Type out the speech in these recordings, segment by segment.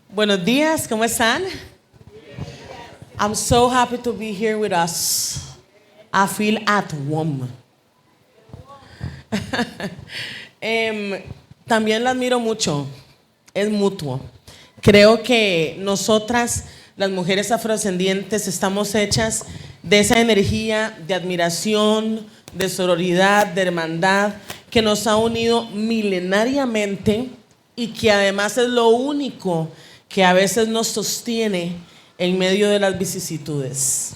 Buenos días, ¿cómo están? I'm so happy to be here with us. I feel at home. También la admiro mucho, es mutuo. Creo que nosotras, las mujeres afrodescendientes, estamos hechas de esa energía de admiración, de sororidad, de hermandad, que nos ha unido milenariamente y que además es lo único que a veces nos sostiene en medio de las vicisitudes.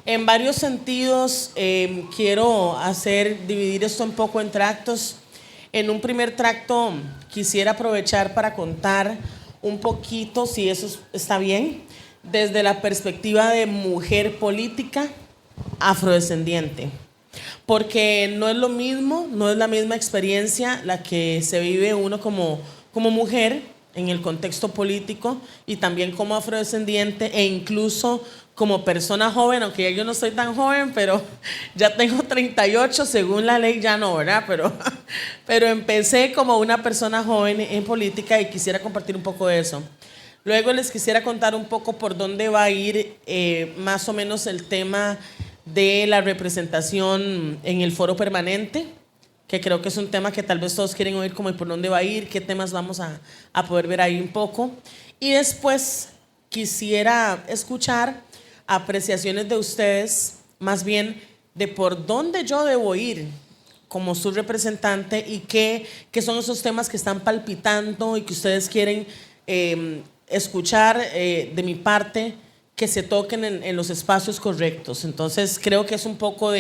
En varios sentidos, quiero dividir esto un poco en tractos. En un primer tracto quisiera aprovechar para contar un poquito, si eso está bien, desde la perspectiva de mujer política afrodescendiente. Porque no es lo mismo, no es la misma experiencia la que se vive uno como mujer en el contexto político y también como afrodescendiente e incluso como persona joven, aunque yo no soy tan joven, pero ya tengo 38, según la ley ya no, ¿verdad? Pero empecé como una persona joven en política y quisiera compartir un poco de eso. Luego les quisiera contar un poco por dónde va a ir más o menos el tema de la representación en el foro permanente, que creo que es un tema que tal vez todos quieren oír como por dónde va a ir, qué temas vamos a poder ver ahí un poco. Y después quisiera escuchar apreciaciones de ustedes, más bien de por dónde yo debo ir como su representante y qué son esos temas que están palpitando y que ustedes quieren escuchar de mi parte, que se toquen en los espacios correctos. Entonces creo que es un poco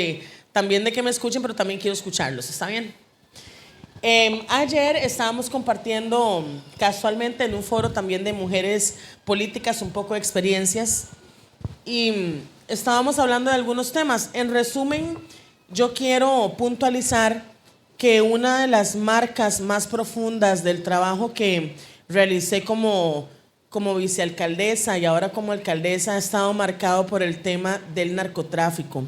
también de que me escuchen, pero también quiero escucharlos, ¿está bien? Ayer estábamos compartiendo casualmente en un foro también de mujeres políticas un poco de experiencias y estábamos hablando de algunos temas. En resumen, yo quiero puntualizar que una de las marcas más profundas del trabajo que realicé como vicealcaldesa y ahora como alcaldesa ha estado marcado por el tema del narcotráfico.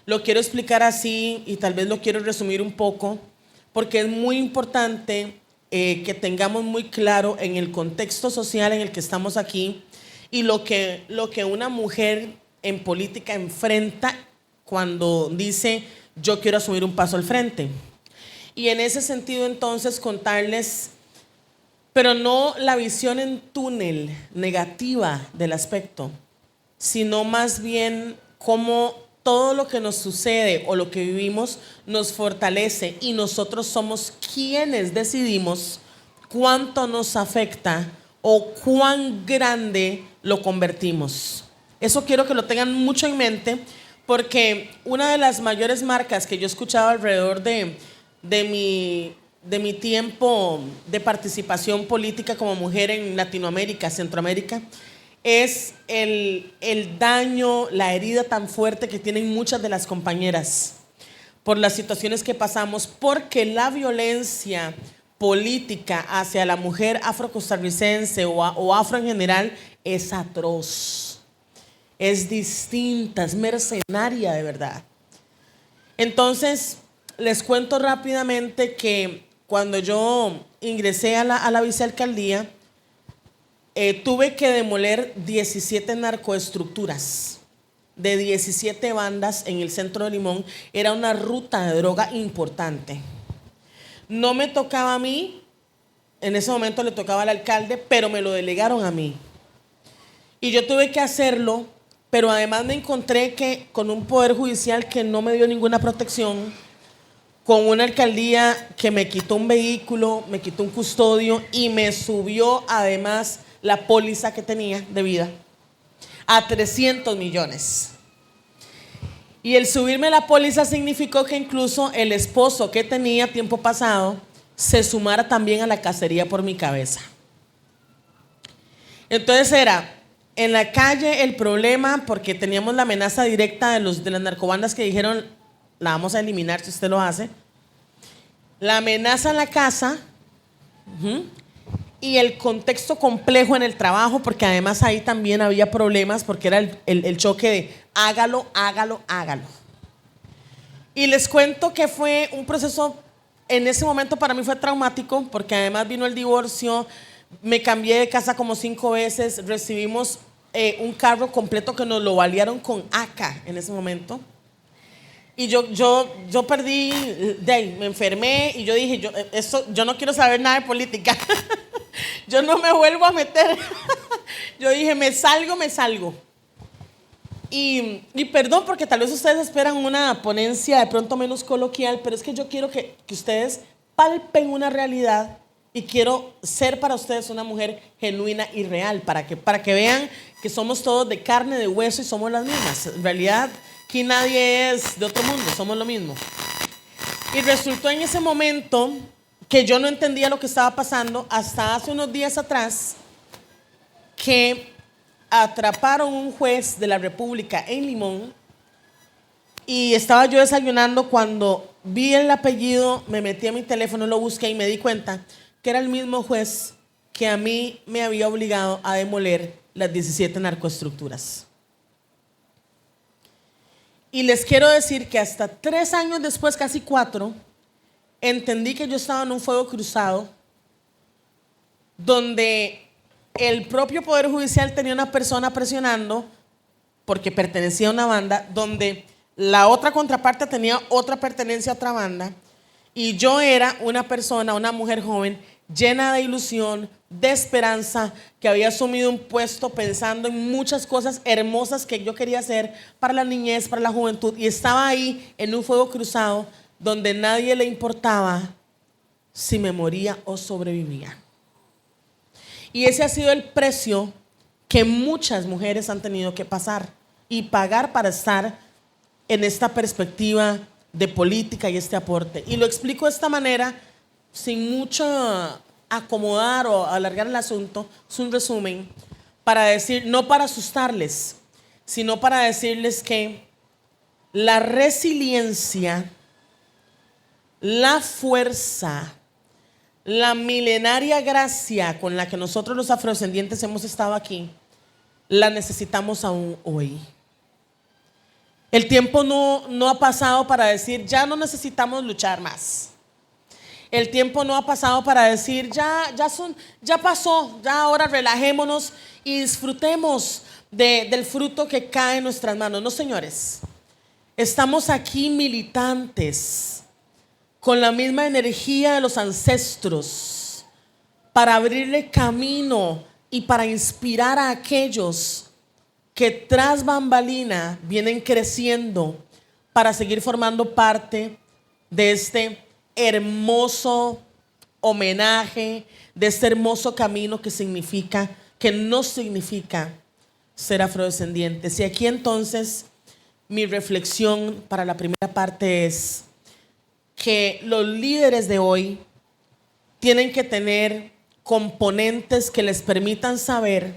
Lo quiero explicar así y tal vez lo quiero resumir un poco porque es muy importante que tengamos muy claro en el contexto social en el que estamos aquí y lo que una mujer en política enfrenta cuando dice yo quiero asumir un paso al frente. Y en ese sentido entonces contarles, pero no la visión en túnel negativa del aspecto, sino más bien cómo todo lo que nos sucede o lo que vivimos nos fortalece y nosotros somos quienes decidimos cuánto nos afecta o cuán grande lo convertimos. Eso quiero que lo tengan mucho en mente porque una de las mayores marcas que yo he escuchado alrededor de mi tiempo de participación política como mujer en Latinoamérica, Centroamérica, es el daño, la herida tan fuerte que tienen muchas de las compañeras por las situaciones que pasamos, porque la violencia política hacia la mujer afrocostarricense o afro en general es atroz, es distinta, es mercenaria de verdad. Entonces, les cuento rápidamente que cuando yo ingresé a la vicealcaldía, tuve que demoler 17 narcoestructuras de 17 bandas en el centro de Limón. Era una ruta de droga importante. No me tocaba a mí, en ese momento le tocaba al alcalde, pero me lo delegaron a mí. Y yo tuve que hacerlo, pero además me encontré con un poder judicial que no me dio ninguna protección, con una alcaldía que me quitó un vehículo, me quitó un custodio y me subió además la póliza que tenía de vida a 300 millones. Y el subirme la póliza significó que incluso el esposo que tenía tiempo pasado se sumara también a la cacería por mi cabeza. Entonces era en la calle el problema, porque teníamos la amenaza directa de las narcobandas que dijeron la vamos a eliminar si usted lo hace. La amenaza en la casa. Y el contexto complejo en el trabajo, porque además ahí también había problemas, porque era el choque de hágalo. Y les cuento que fue un proceso en ese momento para mí fue traumático porque además vino el divorcio, me cambié de casa como 5 veces, recibimos un carro completo que nos lo valieron con ACA en ese momento. Y yo perdí, de ahí, me enfermé y yo dije, yo no quiero saber nada de política. Yo no me vuelvo a meter. Yo dije, me salgo. Y perdón porque tal vez ustedes esperan una ponencia de pronto menos coloquial, pero es que yo quiero que ustedes palpen una realidad y quiero ser para ustedes una mujer genuina y real, para que vean que somos todos de carne, de hueso y somos las mismas. En realidad, aquí nadie es de otro mundo, somos lo mismo. Y resultó en ese momento que yo no entendía lo que estaba pasando hasta hace unos días atrás que atraparon un juez de la República en Limón y estaba yo desayunando cuando vi el apellido, me metí a mi teléfono, lo busqué y me di cuenta que era el mismo juez que a mí me había obligado a demoler las 17 narcoestructuras. Y les quiero decir que hasta 3 años después, casi 4, entendí que yo estaba en un fuego cruzado donde el propio Poder Judicial tenía una persona presionando porque pertenecía a una banda, donde la otra contraparte tenía otra pertenencia a otra banda, y yo era una persona, una mujer joven, llena de ilusión, de esperanza, que había asumido un puesto pensando en muchas cosas hermosas que yo quería hacer para la niñez, para la juventud, y estaba ahí en un fuego cruzado donde nadie le importaba si me moría o sobrevivía. Y ese ha sido el precio que muchas mujeres han tenido que pasar y pagar para estar en esta perspectiva de política y este aporte. Y lo explico de esta manera, sin mucho acomodar o alargar el asunto. Es un resumen para decir, no para asustarles, sino para decirles que la resiliencia, la fuerza, la milenaria gracia con la que nosotros los afrodescendientes hemos estado aquí, la necesitamos aún hoy. El tiempo no ha pasado para decir, ya no necesitamos luchar más. El tiempo no ha pasado para decir, ya pasó, ya ahora relajémonos y disfrutemos del fruto que cae en nuestras manos. No, señores, estamos aquí militantes con la misma energía de los ancestros para abrirle camino y para inspirar a aquellos que tras bambalina vienen creciendo para seguir formando parte de este hermoso homenaje, de este hermoso camino que no significa ser afrodescendientes. Y aquí entonces mi reflexión para la primera parte es que los líderes de hoy tienen que tener componentes que les permitan saber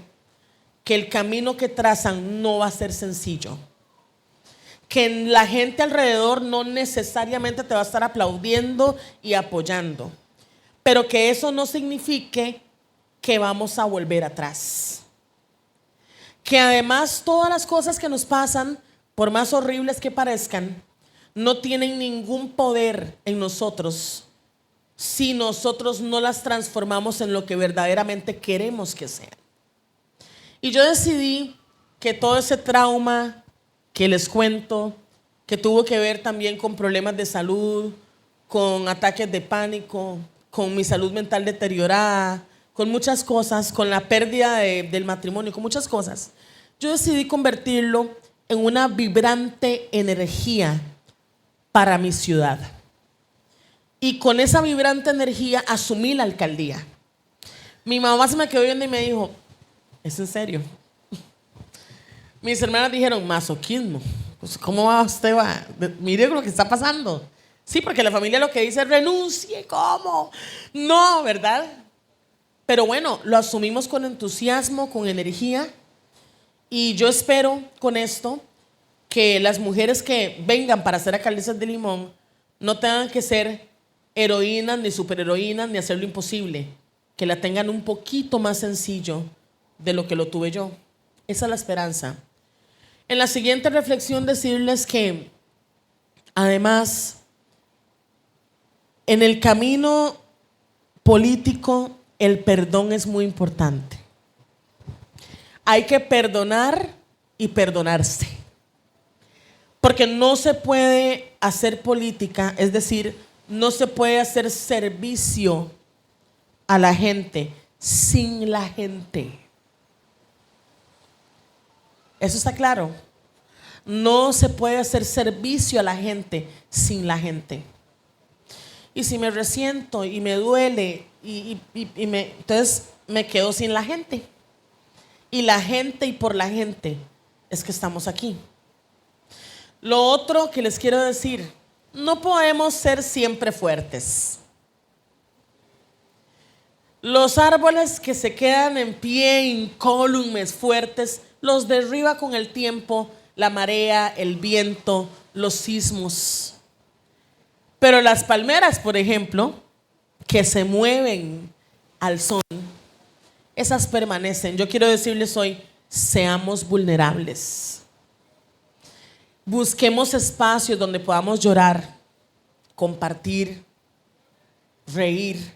que el camino que trazan no va a ser sencillo, que la gente alrededor no necesariamente te va a estar aplaudiendo y apoyando, pero que eso no signifique que vamos a volver atrás, que además todas las cosas que nos pasan, por más horribles que parezcan, no tienen ningún poder en nosotros si nosotros no las transformamos en lo que verdaderamente queremos que sean. Y yo decidí que todo ese trauma que les cuento, que tuvo que ver también con problemas de salud, con ataques de pánico, con mi salud mental deteriorada, con muchas cosas, con la pérdida del matrimonio, con muchas cosas, yo decidí convertirlo en una vibrante energía para mi ciudad. Y con esa vibrante energía asumí la alcaldía. Mi mamá se me quedó viendo y me dijo, ¿es en serio? Mis hermanas dijeron, masoquismo. Pues, ¿cómo va usted? Mire lo que está pasando. Sí, porque la familia lo que dice es renuncie. ¿Cómo? No, ¿verdad? Pero bueno, lo asumimos con entusiasmo, con energía. Y yo espero con esto que las mujeres que vengan para ser alcaldesas de Limón no tengan que ser heroínas, ni superheroínas, ni hacer lo imposible. Que la tengan un poquito más sencillo de lo que lo tuve yo. Esa es la esperanza. En la siguiente reflexión decirles que además En el camino político, el perdón es muy importante. Hay que perdonar y perdonarse. Porque no se puede hacer política, es decir, no se puede hacer servicio a la gente sin la gente. ¿Eso está claro? No se puede hacer servicio a la gente sin la gente. Y si me resiento y me duele, entonces me quedo sin la gente. Y la gente y por la gente es que estamos aquí. Lo otro que les quiero decir, no podemos ser siempre fuertes. Los árboles que se quedan en pie, incólumes, fuertes, los derriba con el tiempo la marea, el viento, los sismos. Pero las palmeras, por ejemplo, que se mueven al sol, esas permanecen. Yo quiero decirles hoy, seamos vulnerables. Busquemos espacios donde podamos llorar, compartir, reír.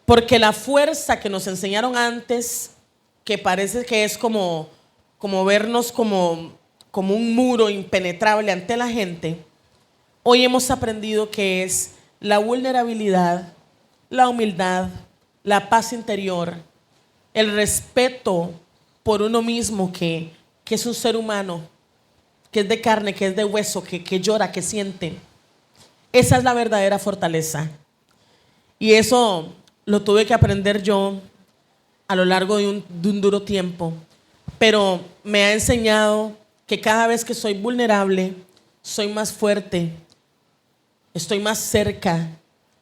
Porque la fuerza que nos enseñaron antes, que parece que es como vernos como un muro impenetrable ante la gente, hoy hemos aprendido que es la vulnerabilidad, la humildad, la paz interior, el respeto por uno mismo que es un ser humano, que es de carne, que es de hueso, que llora, que siente. Esa es la verdadera fortaleza. Y eso lo tuve que aprender yo a lo largo de un duro tiempo. Pero me ha enseñado que cada vez que soy vulnerable, soy más fuerte, estoy más cerca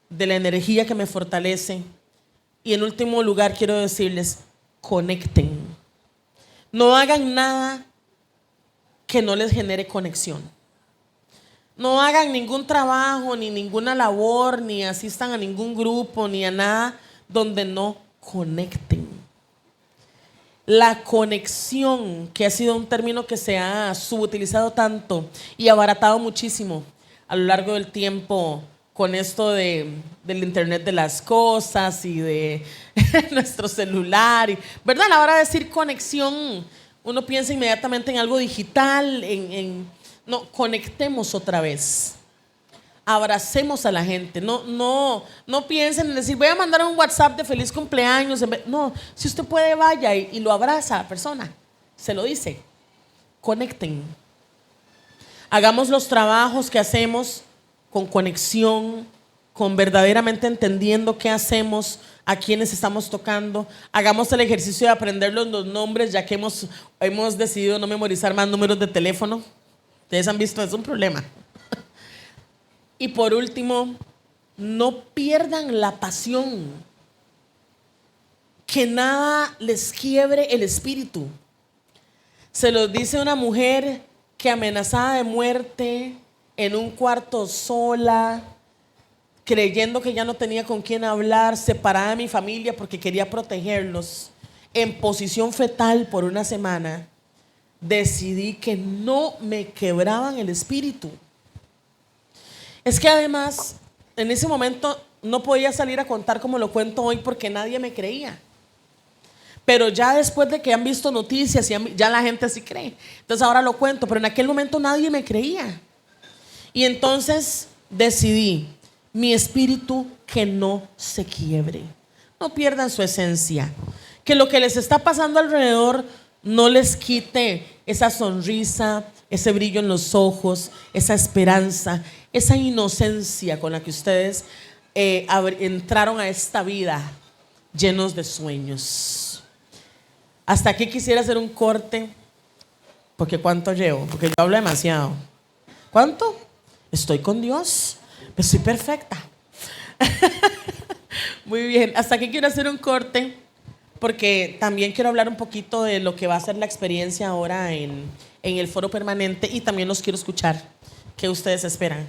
de la energía que me fortalece. Y en último lugar quiero decirles, conecten. No hagan nada que no les genere conexión. No hagan ningún trabajo, ni ninguna labor, ni asistan a ningún grupo, ni a nada donde no conecten. La conexión, que ha sido un término que se ha subutilizado tanto y abaratado muchísimo a lo largo del tiempo con esto del internet de las cosas y de nuestro celular, ¿verdad? A la hora de decir conexión, uno piensa inmediatamente en algo digital, no, conectemos otra vez. Abracemos a la gente. No piensen en decir, voy a mandar un WhatsApp de feliz cumpleaños. No, si usted puede, vaya y lo abraza a la persona. Se lo dice. Conecten. Hagamos los trabajos que hacemos con conexión, con verdaderamente entendiendo qué hacemos, a quiénes estamos tocando. Hagamos el ejercicio de aprender los nombres, ya que hemos decidido no memorizar más números de teléfono. Ustedes han visto, es un problema. Y por último, no pierdan la pasión. Que nada les quiebre el espíritu. Se los dice una mujer que amenazada de muerte, en un cuarto sola, creyendo que ya no tenía con quién hablar, separada de mi familia porque quería protegerlos, en posición fetal por una semana, decidí que no me quebraban el espíritu. Es que además, en ese momento no podía salir a contar como lo cuento hoy porque nadie me creía. Pero ya después de que han visto noticias, ya la gente sí cree. Entonces ahora lo cuento, pero en aquel momento nadie me creía. Y entonces decidí, mi espíritu que no se quiebre. No pierdan su esencia. Que lo que les está pasando alrededor no les quite esa sonrisa, ese brillo en los ojos, esa esperanza, esa inocencia con la que ustedes entraron a esta vida llenos de sueños. Hasta aquí quisiera hacer un corte, porque ¿cuánto llevo? Porque yo hablo demasiado. ¿Cuánto? Estoy con Dios, estoy perfecta. Muy bien, hasta aquí quiero hacer un corte, porque también quiero hablar un poquito de lo que va a ser la experiencia ahora en el foro permanente, y también los quiero escuchar. ¿Qué ustedes esperan?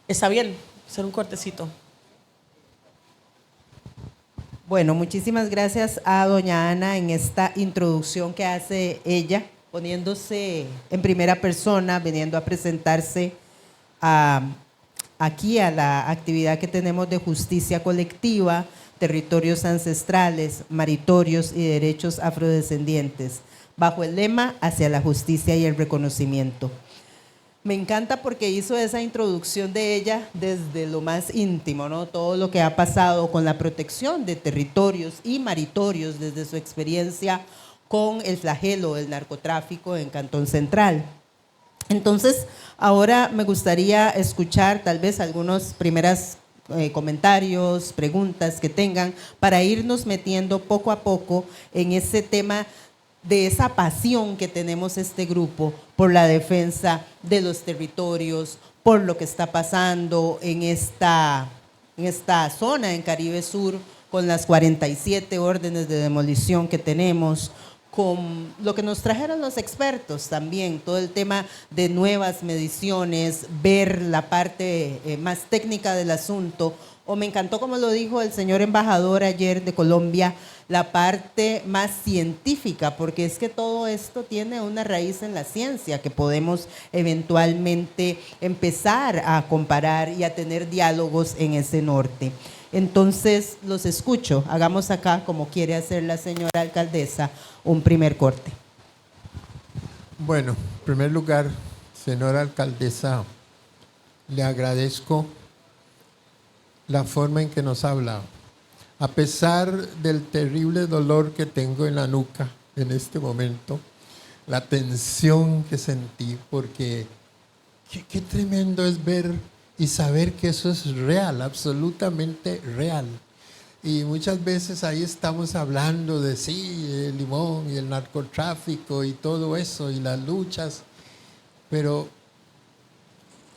¿Está bien hacer un cortecito? Bueno, muchísimas gracias a doña Ana en esta introducción que hace ella, poniéndose en primera persona, viniendo a presentarse a aquí a la actividad que tenemos de justicia colectiva, territorios ancestrales, maritorios y derechos afrodescendientes, bajo el lema Hacia la justicia y el reconocimiento. Me encanta porque hizo esa introducción de ella desde lo más íntimo, ¿no? Todo lo que ha pasado con la protección de territorios y maritorios desde su experiencia con el flagelo del narcotráfico en Cantón Central. Entonces, ahora me gustaría escuchar tal vez algunos primeros comentarios, preguntas que tengan para irnos metiendo poco a poco en ese tema de esa pasión que tenemos este grupo por la defensa de los territorios, por lo que está pasando en esta zona, en Caribe Sur, con las 47 órdenes de demolición que tenemos, con lo que nos trajeron los expertos también, todo el tema de nuevas mediciones, ver la parte más técnica del asunto, o me encantó como lo dijo el señor embajador ayer de Colombia, la parte más científica, porque es que todo esto tiene una raíz en la ciencia que podemos eventualmente empezar a comparar y a tener diálogos en ese norte. Entonces, los escucho. Hagamos acá, como quiere hacer la señora alcaldesa, un primer corte. Bueno, en primer lugar, señora alcaldesa, le agradezco la forma en que nos ha hablado. A pesar del terrible dolor que tengo en la nuca en este momento, la tensión que sentí, porque qué tremendo es ver y saber que eso es real, absolutamente real. Y muchas veces ahí estamos hablando de sí, el limón y el narcotráfico y todo eso y las luchas, pero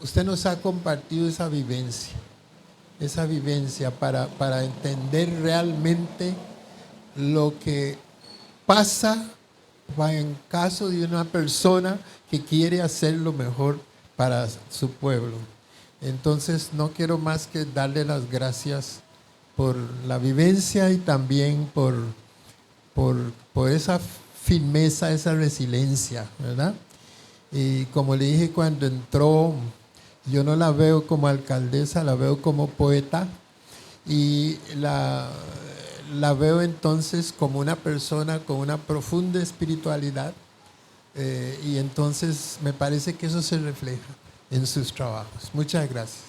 usted nos ha compartido esa vivencia para entender realmente lo que pasa en caso de una persona que quiere hacer lo mejor para su pueblo. Entonces no quiero más que darle las gracias por la vivencia y también por esa firmeza, esa resiliencia, ¿verdad? Y como le dije cuando entró, yo no la veo como alcaldesa, la veo como poeta y la veo entonces como una persona con una profunda espiritualidad y entonces me parece que eso se refleja en sus trabajos. Muchas gracias.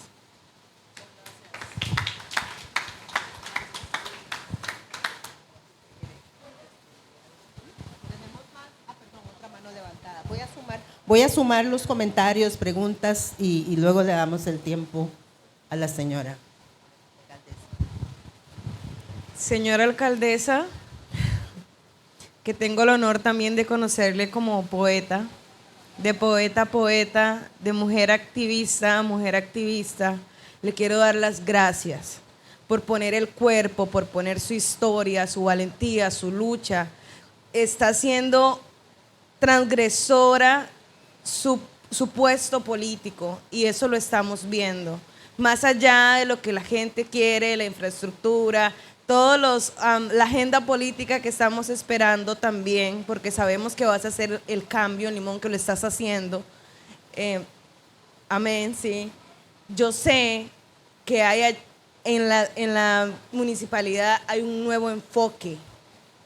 Voy a sumar los comentarios, preguntas y luego le damos el tiempo a la señora. Señora alcaldesa, que tengo el honor también de conocerle como poeta, de poeta a poeta, de mujer activista a mujer activista, le quiero dar las gracias por poner el cuerpo, por poner su historia, su valentía, su lucha. Está siendo transgresora su puesto político y eso lo estamos viendo. Más allá de lo que la gente quiere, la infraestructura, la agenda política que estamos esperando también, porque sabemos que vas a hacer el cambio, Limón, que lo estás haciendo. Amén, sí. Yo sé que en la municipalidad hay un nuevo enfoque,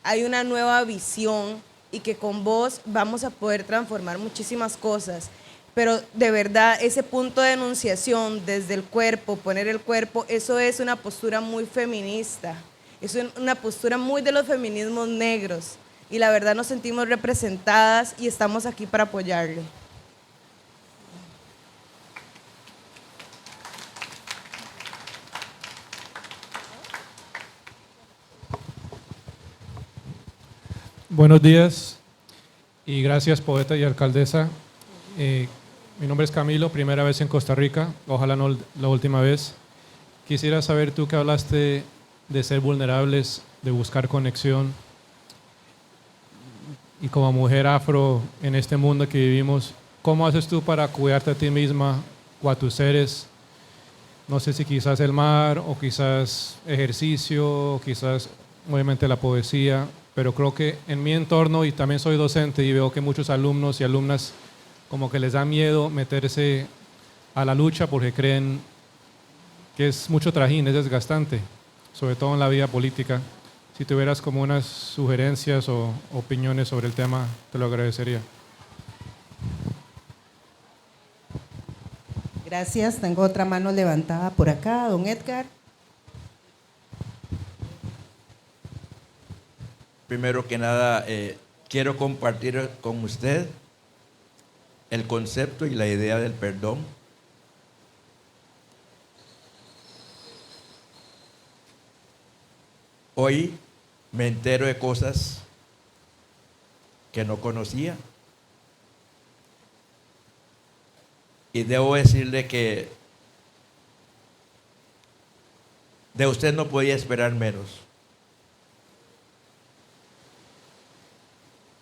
hay una nueva visión y que con vos vamos a poder transformar muchísimas cosas. Pero de verdad, ese punto de enunciación desde el cuerpo, poner el cuerpo, eso es una postura muy feminista. Es una postura muy de los feminismos negros. Y la verdad nos sentimos representadas y estamos aquí para apoyarle. Buenos días y gracias poeta y alcaldesa. Mi nombre es Camilo, primera vez en Costa Rica, ojalá no la última vez. Quisiera saber, tú que hablaste de ser vulnerables, de buscar conexión, y como mujer afro en este mundo que vivimos, ¿cómo haces tú para cuidarte a ti misma o a tus seres? No sé si quizás el mar o quizás ejercicio, o quizás obviamente la poesía, pero creo que en mi entorno, y también soy docente y veo que muchos alumnos y alumnas como que les da miedo meterse a la lucha porque creen que es mucho trajín, es desgastante, sobre todo en la vida política. Si tuvieras como unas sugerencias o opiniones sobre el tema, te lo agradecería. Gracias. Tengo otra mano levantada por acá, don Edgar. Primero que nada, quiero compartir con usted el concepto y la idea del perdón. Hoy me entero de cosas que no conocía. Y debo decirle que de usted no podía esperar menos.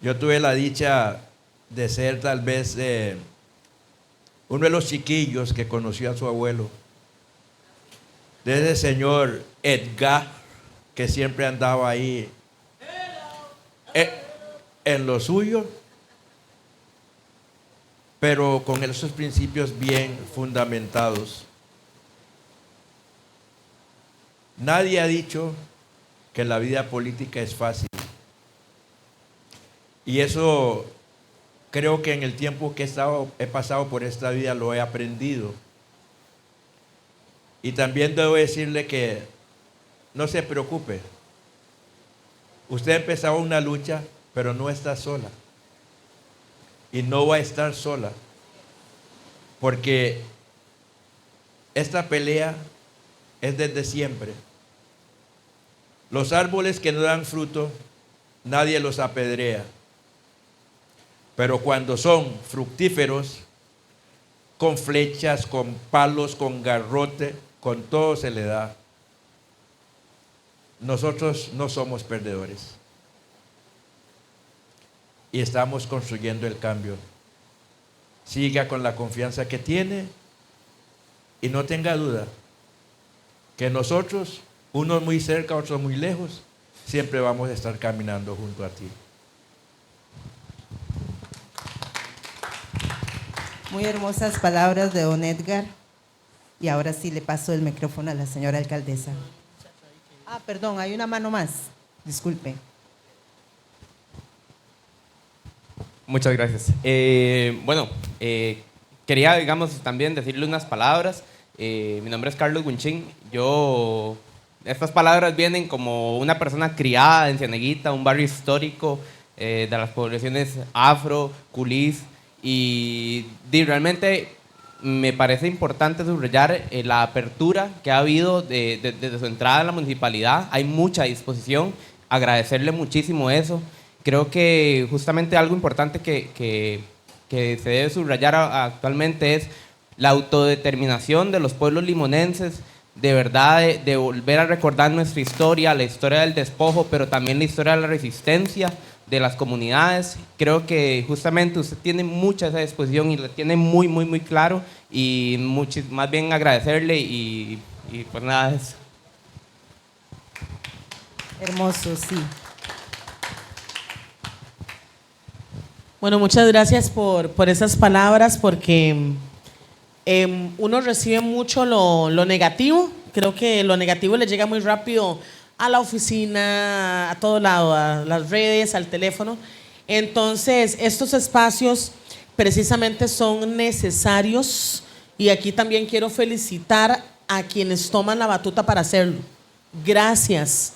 Yo tuve la dicha de ser tal vez uno de los chiquillos que conoció a su abuelo. De ese señor Edgar, que siempre andaba ahí en lo suyo, pero con esos principios bien fundamentados. Nadie ha dicho que la vida política es fácil. Y eso creo que en el tiempo que he pasado por esta vida lo he aprendido. Y también debo decirle que no se preocupe. Usted ha empezado una lucha, pero no está sola. Y no va a estar sola. Porque esta pelea es desde siempre. Los árboles que no dan fruto, nadie los apedrea. Pero cuando son fructíferos, con flechas, con palos, con garrote, con todo se le da. Nosotros no somos perdedores. Y estamos construyendo el cambio. Siga con la confianza que tiene y no tenga duda que nosotros, unos muy cerca, otros muy lejos, siempre vamos a estar caminando junto a ti. Muy hermosas palabras de don Edgar. Y ahora sí le paso el micrófono a la señora alcaldesa. Ah, perdón, hay una mano más. Disculpe. Muchas gracias. Quería, digamos, también decirle unas palabras. Mi nombre es Carlos Winchín. Estas palabras vienen como una persona criada en Cieneguita, un barrio histórico de las poblaciones afro, culís, y realmente me parece importante subrayar la apertura que ha habido desde su entrada a la municipalidad. Hay mucha disposición, agradecerle muchísimo eso. Creo que justamente algo importante que se debe subrayar actualmente es la autodeterminación de los pueblos limonenses, de verdad, de volver a recordar nuestra historia, la historia del despojo, pero también la historia de la resistencia de las comunidades. Creo que justamente usted tiene mucha esa disposición y la tiene muy, muy, muy claro, y más bien agradecerle y pues nada, eso. Hermoso, sí. Bueno, muchas gracias por esas palabras, porque uno recibe mucho lo negativo. Creo que lo negativo le llega muy rápido a la oficina, a todo lado, a las redes, al teléfono. Entonces, estos espacios precisamente son necesarios, y aquí también quiero felicitar a quienes toman la batuta para hacerlo. Gracias,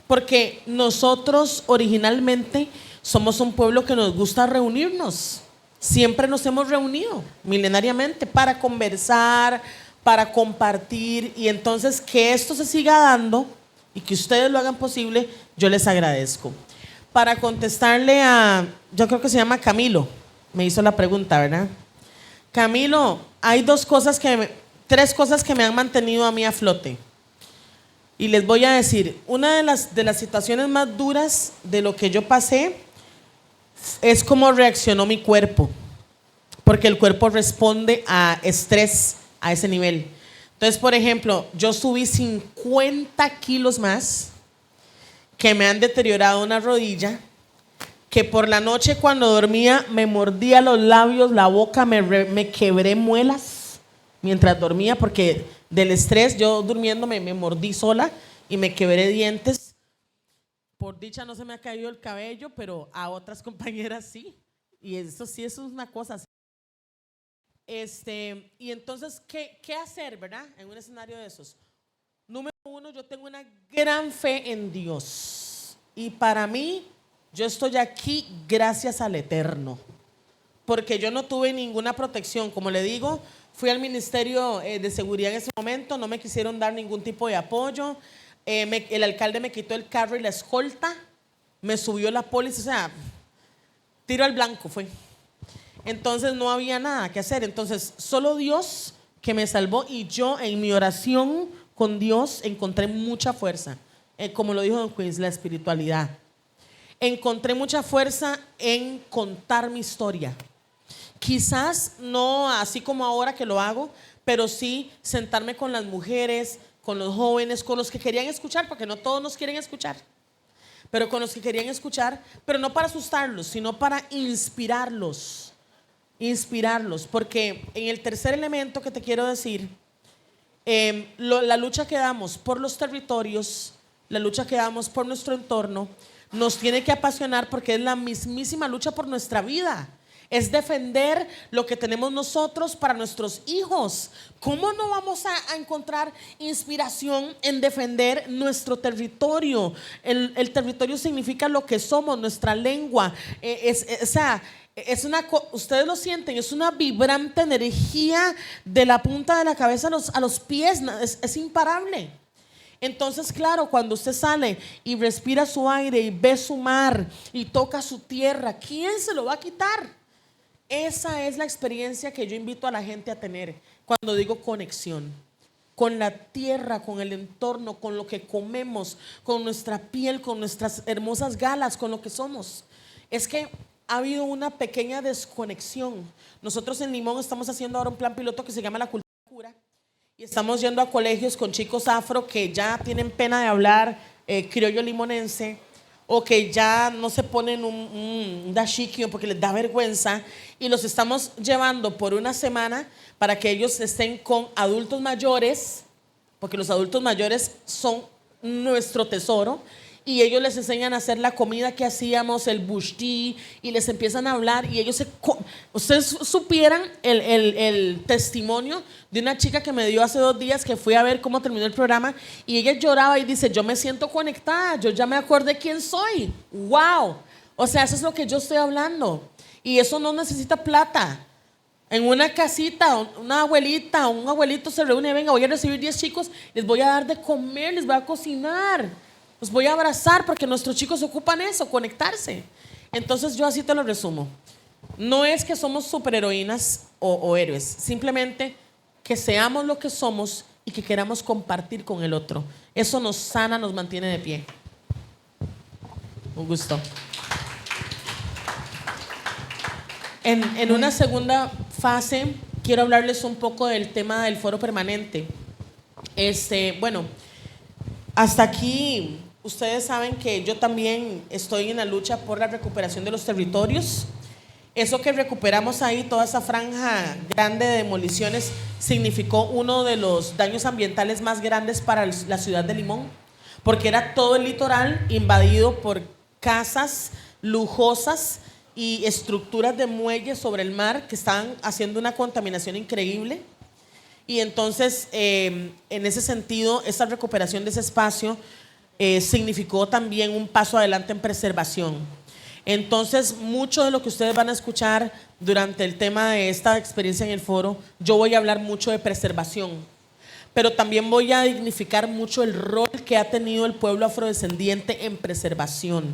porque nosotros originalmente somos un pueblo que nos gusta reunirnos. Siempre nos hemos reunido milenariamente para conversar, para compartir, y entonces que esto se siga dando y que ustedes lo hagan posible, yo les agradezco. Para contestarle yo creo que se llama Camilo, me hizo la pregunta, ¿verdad? Camilo, hay tres cosas que me han mantenido a mí a flote. Y les voy a decir, una de las situaciones más duras de lo que yo pasé es cómo reaccionó mi cuerpo, porque el cuerpo responde a estrés a ese nivel. Entonces, por ejemplo, yo subí 50 kilos más, que me han deteriorado una rodilla, que por la noche cuando dormía me mordía los labios, la boca, me quebré muelas mientras dormía, porque del estrés. Yo durmiendo me mordí sola y me quebré dientes. Por dicha no se me ha caído el cabello, pero a otras compañeras sí. Y eso sí, eso es una cosa así. Y entonces, ¿qué hacer, verdad? En un escenario de esos. Número uno, yo tengo una gran fe en Dios. Y para mí, yo estoy aquí gracias al Eterno. Porque yo no tuve ninguna protección. Como le digo, fui al Ministerio de Seguridad en ese momento, no me quisieron dar ningún tipo de apoyo. El alcalde me quitó el carro y la escolta, me subió la póliza, o sea, tiro al blanco fue. Entonces no había nada que hacer. Entonces solo Dios que me salvó, y yo en mi oración con Dios encontré mucha fuerza. Como lo dijo Don Queens, la espiritualidad. Encontré mucha fuerza en contar mi historia. Quizás no así como ahora que lo hago, pero sí sentarme con las mujeres, con los jóvenes, con los que querían escuchar, porque no todos nos quieren escuchar, pero con los que querían escuchar, pero no para asustarlos, sino para inspirarlos, porque en el tercer elemento que te quiero decir, la lucha que damos por los territorios, la lucha que damos por nuestro entorno, nos tiene que apasionar porque es la mismísima lucha por nuestra vida. Es defender lo que tenemos nosotros para nuestros hijos. ¿Cómo no vamos a encontrar inspiración en defender nuestro territorio? El territorio significa lo que somos, nuestra lengua. Ustedes lo sienten, es una vibrante energía de la punta de la cabeza a los pies, es imparable. Entonces, claro, cuando usted sale y respira su aire y ve su mar y toca su tierra, ¿quién se lo va a quitar? Esa es la experiencia que yo invito a la gente a tener cuando digo conexión con la tierra, con el entorno, con lo que comemos, con nuestra piel, con nuestras hermosas galas, con lo que somos. Es que ha habido una pequeña desconexión. Nosotros en Limón estamos haciendo ahora un plan piloto que se llama La Cultura Cura, y estamos yendo a colegios con chicos afro que ya tienen pena de hablar criollo limonense, o que ya no se ponen un dashikio porque les da vergüenza, y los estamos llevando por una semana para que ellos estén con adultos mayores, porque los adultos mayores son nuestro tesoro, y ellos les enseñan a hacer la comida que hacíamos, el bushti, y les empiezan a hablar, y ellos ustedes supieran el testimonio de una chica que me dio hace 2 días, que fui a ver cómo terminó el programa, y ella lloraba y dice: yo me siento conectada, yo ya me acordé quién soy. ¡Wow! O sea, eso es lo que yo estoy hablando, y eso no necesita plata. En una casita, una abuelita o un abuelito se reúne: venga, voy a recibir 10 chicos, les voy a dar de comer, les voy a cocinar, los voy a abrazar, porque nuestros chicos ocupan eso, conectarse. Entonces yo así te lo resumo. No es que somos superheroínas o héroes, simplemente que seamos lo que somos y que queramos compartir con el otro. Eso nos sana, nos mantiene de pie. Un gusto. En una segunda fase quiero hablarles un poco del tema del foro permanente. Bueno, hasta aquí ustedes saben que yo también estoy en la lucha por la recuperación de los territorios. Eso que recuperamos ahí, toda esa franja grande de demoliciones, significó uno de los daños ambientales más grandes para la ciudad de Limón, porque era todo el litoral invadido por casas lujosas y estructuras de muelles sobre el mar que estaban haciendo una contaminación increíble. Y entonces, en ese sentido, esta recuperación de ese espacio significó también un paso adelante en preservación. Entonces, mucho de lo que ustedes van a escuchar durante el tema de esta experiencia en el foro, yo voy a hablar mucho de preservación, pero también voy a dignificar mucho el rol que ha tenido el pueblo afrodescendiente en preservación.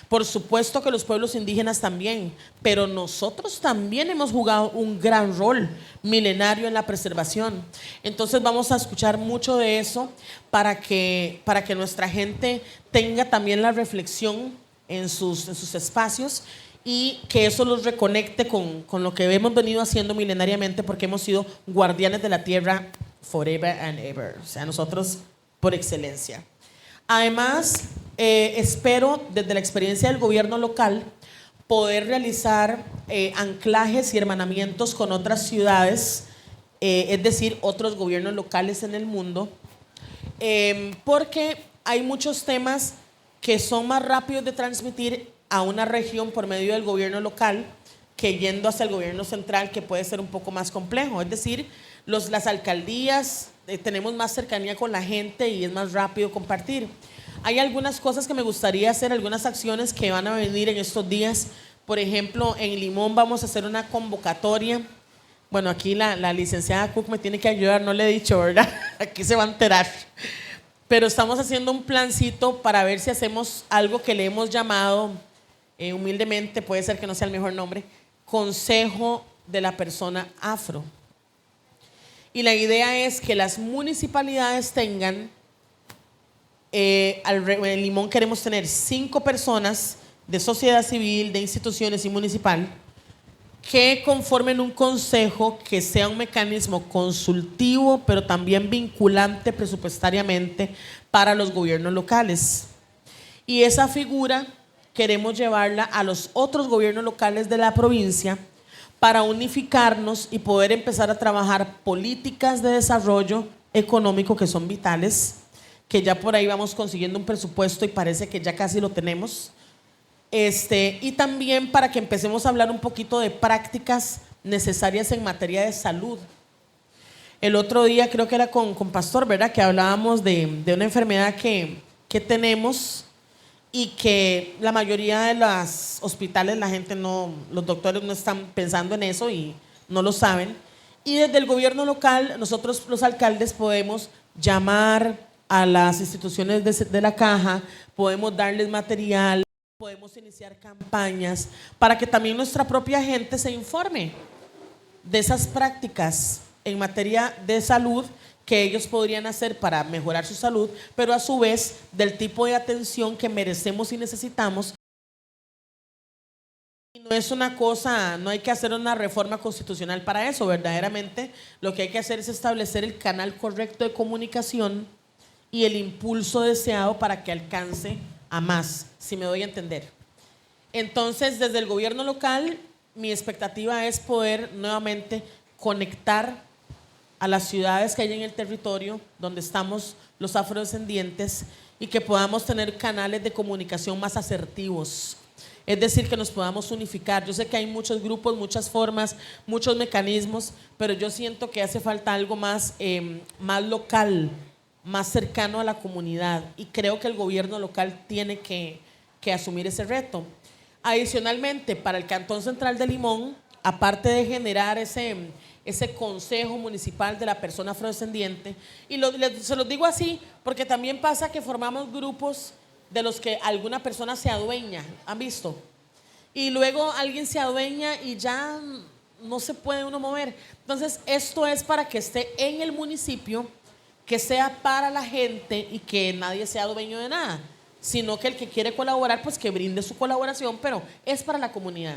Por supuesto que los pueblos indígenas también, pero nosotros también hemos jugado un gran rol milenario en la preservación. Entonces vamos a escuchar mucho de eso para que nuestra gente tenga también la reflexión en sus espacios, y que eso los reconecte con lo que hemos venido haciendo milenariamente, porque hemos sido guardianes de la tierra forever and ever, o sea, nosotros por excelencia. Además, espero desde la experiencia del gobierno local poder realizar anclajes y hermanamientos con otras ciudades es decir, otros gobiernos locales en el mundo, porque hay muchos temas que son más rápidos de transmitir a una región por medio del gobierno local que yendo hacia el gobierno central, que puede ser un poco más complejo. Es decir, las alcaldías tenemos más cercanía con la gente y es más rápido compartir. Hay algunas cosas que me gustaría hacer, algunas acciones que van a venir en estos días. Por ejemplo, en Limón vamos a hacer una convocatoria. Bueno, aquí la licenciada Cook me tiene que ayudar, no le he dicho, ¿verdad? Aquí se va a enterar. Pero estamos haciendo un plancito para ver si hacemos algo que le hemos llamado, humildemente, puede ser que no sea el mejor nombre, Consejo de la Persona Afro. Y la idea es que las municipalidades tengan, en Limón queremos tener 5 personas de sociedad civil, de instituciones y municipal, que conformen un consejo que sea un mecanismo consultivo, pero también vinculante presupuestariamente para los gobiernos locales. Y esa figura queremos llevarla a los otros gobiernos locales de la provincia para unificarnos y poder empezar a trabajar políticas de desarrollo económico que son vitales, que ya por ahí vamos consiguiendo un presupuesto y parece que ya casi lo tenemos. Y también para que empecemos a hablar un poquito de prácticas necesarias en materia de salud. El otro día creo que era con Pastor, ¿verdad? Que hablábamos de una enfermedad que tenemos y que la mayoría de los hospitales, la gente no, los doctores no están pensando en eso y no lo saben. Y desde el gobierno local, nosotros los alcaldes podemos llamar a las instituciones de la caja, podemos darles material, podemos iniciar campañas para que también nuestra propia gente se informe de esas prácticas en materia de salud que ellos podrían hacer para mejorar su salud, pero a su vez del tipo de atención que merecemos y necesitamos. Y no es una cosa, no hay que hacer una reforma constitucional para eso, verdaderamente lo que hay que hacer es establecer el canal correcto de comunicación y el impulso deseado para que alcance a más, si me doy a entender. Entonces, desde el gobierno local, mi expectativa es poder nuevamente conectar a las ciudades que hay en el territorio donde estamos los afrodescendientes y que podamos tener canales de comunicación más asertivos. Es decir, que nos podamos unificar. Yo sé que hay muchos grupos, muchas formas, muchos mecanismos, pero yo siento que hace falta algo más, más local, más cercano a la comunidad, y creo que el gobierno local tiene que asumir ese reto. Adicionalmente, para el Cantón Central de Limón, aparte de generar ese consejo municipal de la persona afrodescendiente, y se los digo así porque también pasa que formamos grupos de los que alguna persona se adueña, ¿han visto? Y luego alguien se adueña y ya no se puede uno mover. Entonces, esto es para que esté en el municipio, que sea para la gente y que nadie sea dueño de nada, sino que el que quiere colaborar, pues que brinde su colaboración, pero es para la comunidad.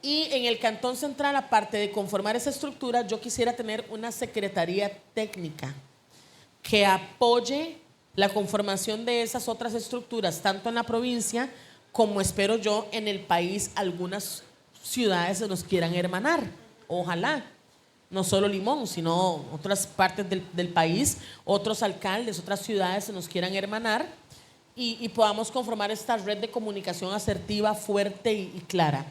Y en el Cantón Central, aparte de conformar esa estructura, yo quisiera tener una secretaría técnica que apoye la conformación de esas otras estructuras, tanto en la provincia como espero yo en el país. Algunas ciudades se nos quieran hermanar, ojalá. No solo Limón, sino otras partes del país, otros alcaldes, otras ciudades se nos quieran hermanar y podamos conformar esta red de comunicación asertiva, fuerte y clara.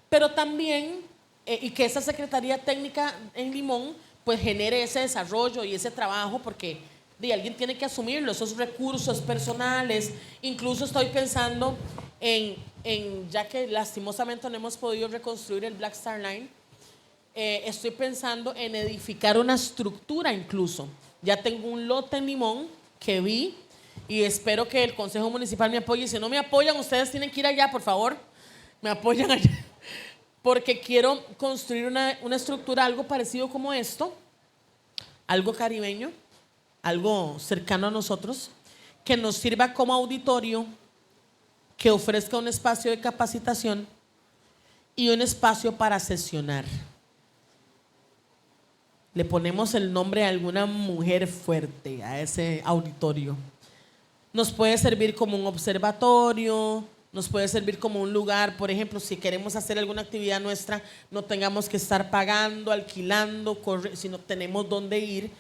Pero también, y que esa Secretaría Técnica en Limón pues genere ese desarrollo y ese trabajo, porque alguien tiene que asumirlo, esos recursos personales. Incluso estoy pensando ya que lastimosamente no hemos podido reconstruir el Black Star Line, estoy pensando en edificar una estructura incluso. Ya tengo un lote en Limón que vi y espero que el Consejo Municipal me apoye. Si no me apoyan, ustedes tienen que ir allá, por favor. Me apoyan allá. Porque quiero construir una estructura, algo parecido como esto, algo caribeño, algo cercano a nosotros, que nos sirva como auditorio, que ofrezca un espacio de capacitación y un espacio para sesionar. Le ponemos el nombre a alguna mujer fuerte a ese auditorio. Nos puede servir como un observatorio, nos puede servir como un lugar, por ejemplo, si queremos hacer alguna actividad nuestra, no tengamos que estar pagando, alquilando, sino tenemos dónde ir,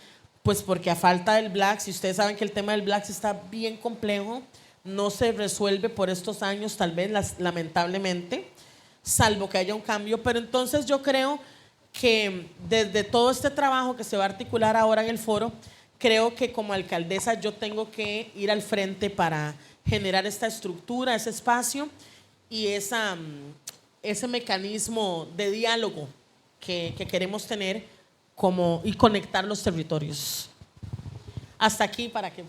pues porque a falta del Blacks, y ustedes saben que el tema del Blacks está bien complejo, no se resuelve por estos años, tal vez lamentablemente, salvo que haya un cambio, pero entonces yo creo que desde todo este trabajo que se va a articular ahora en el foro, creo que como alcaldesa yo tengo que ir al frente para generar esta estructura, ese espacio y ese mecanismo de diálogo que queremos tener y conectar los territorios. Hasta aquí para que...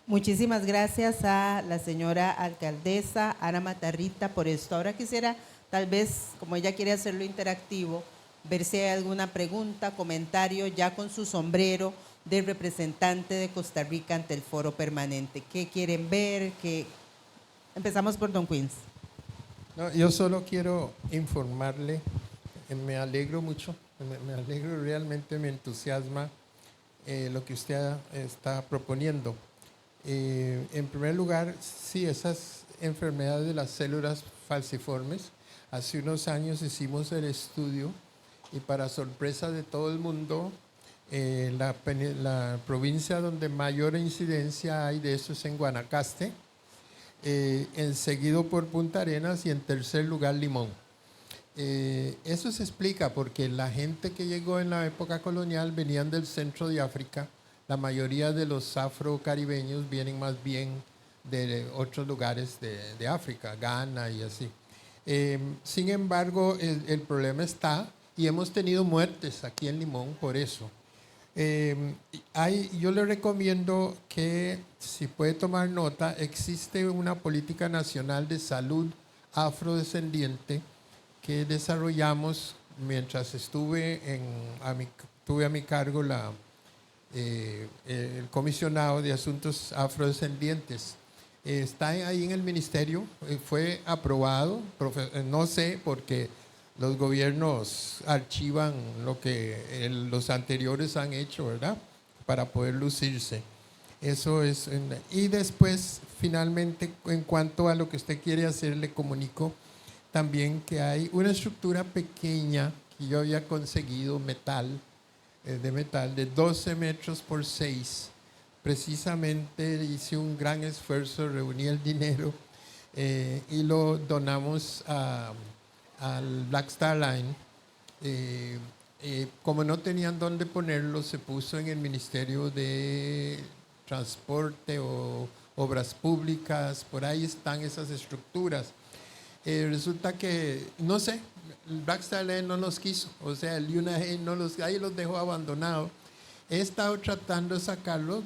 Muchísimas gracias a la señora alcaldesa Ana Matarrita por esto. Ahora quisiera, tal vez, como ella quiere hacerlo interactivo, ver si hay alguna pregunta, comentario, ya con su sombrero de representante de Costa Rica ante el foro permanente. ¿Qué quieren ver? Empezamos por Don Queens. No, yo solo quiero informarle, me alegro mucho, me alegro, realmente me entusiasma lo que usted está proponiendo. En primer lugar, sí, esas enfermedades de las células falciformes, hace unos años hicimos el estudio y para sorpresa de todo el mundo, la provincia donde mayor incidencia hay de eso es en Guanacaste, seguido por Punta Arenas y en tercer lugar Limón. Eso se explica porque la gente que llegó en la época colonial venían del centro de África. La mayoría de los afrocaribeños vienen más bien de otros lugares de África, Ghana y así. Sin embargo, el problema está y hemos tenido muertes aquí en Limón por eso. Yo le recomiendo que, si puede tomar nota, existe una política nacional de salud afrodescendiente que desarrollamos mientras tuve a mi cargo el comisionado de asuntos afrodescendientes. Está ahí en el ministerio, fue aprobado, no sé, porque los gobiernos archivan lo que los anteriores han hecho, ¿verdad? Para poder lucirse. Eso es. Y después, finalmente, en cuanto a lo que usted quiere hacer, le comunico también que hay una estructura pequeña que yo había conseguido de metal de 12 metros por 6. Precisamente hice un gran esfuerzo, reuní el dinero y lo donamos al Black Star Line. Como no tenían dónde ponerlo, se puso en el Ministerio de Transporte o Obras Públicas, por ahí están esas estructuras. Resulta que, no sé, el Black Star Line no los quiso, o sea, el UNAG ahí los dejó abandonados. He estado tratando de sacarlos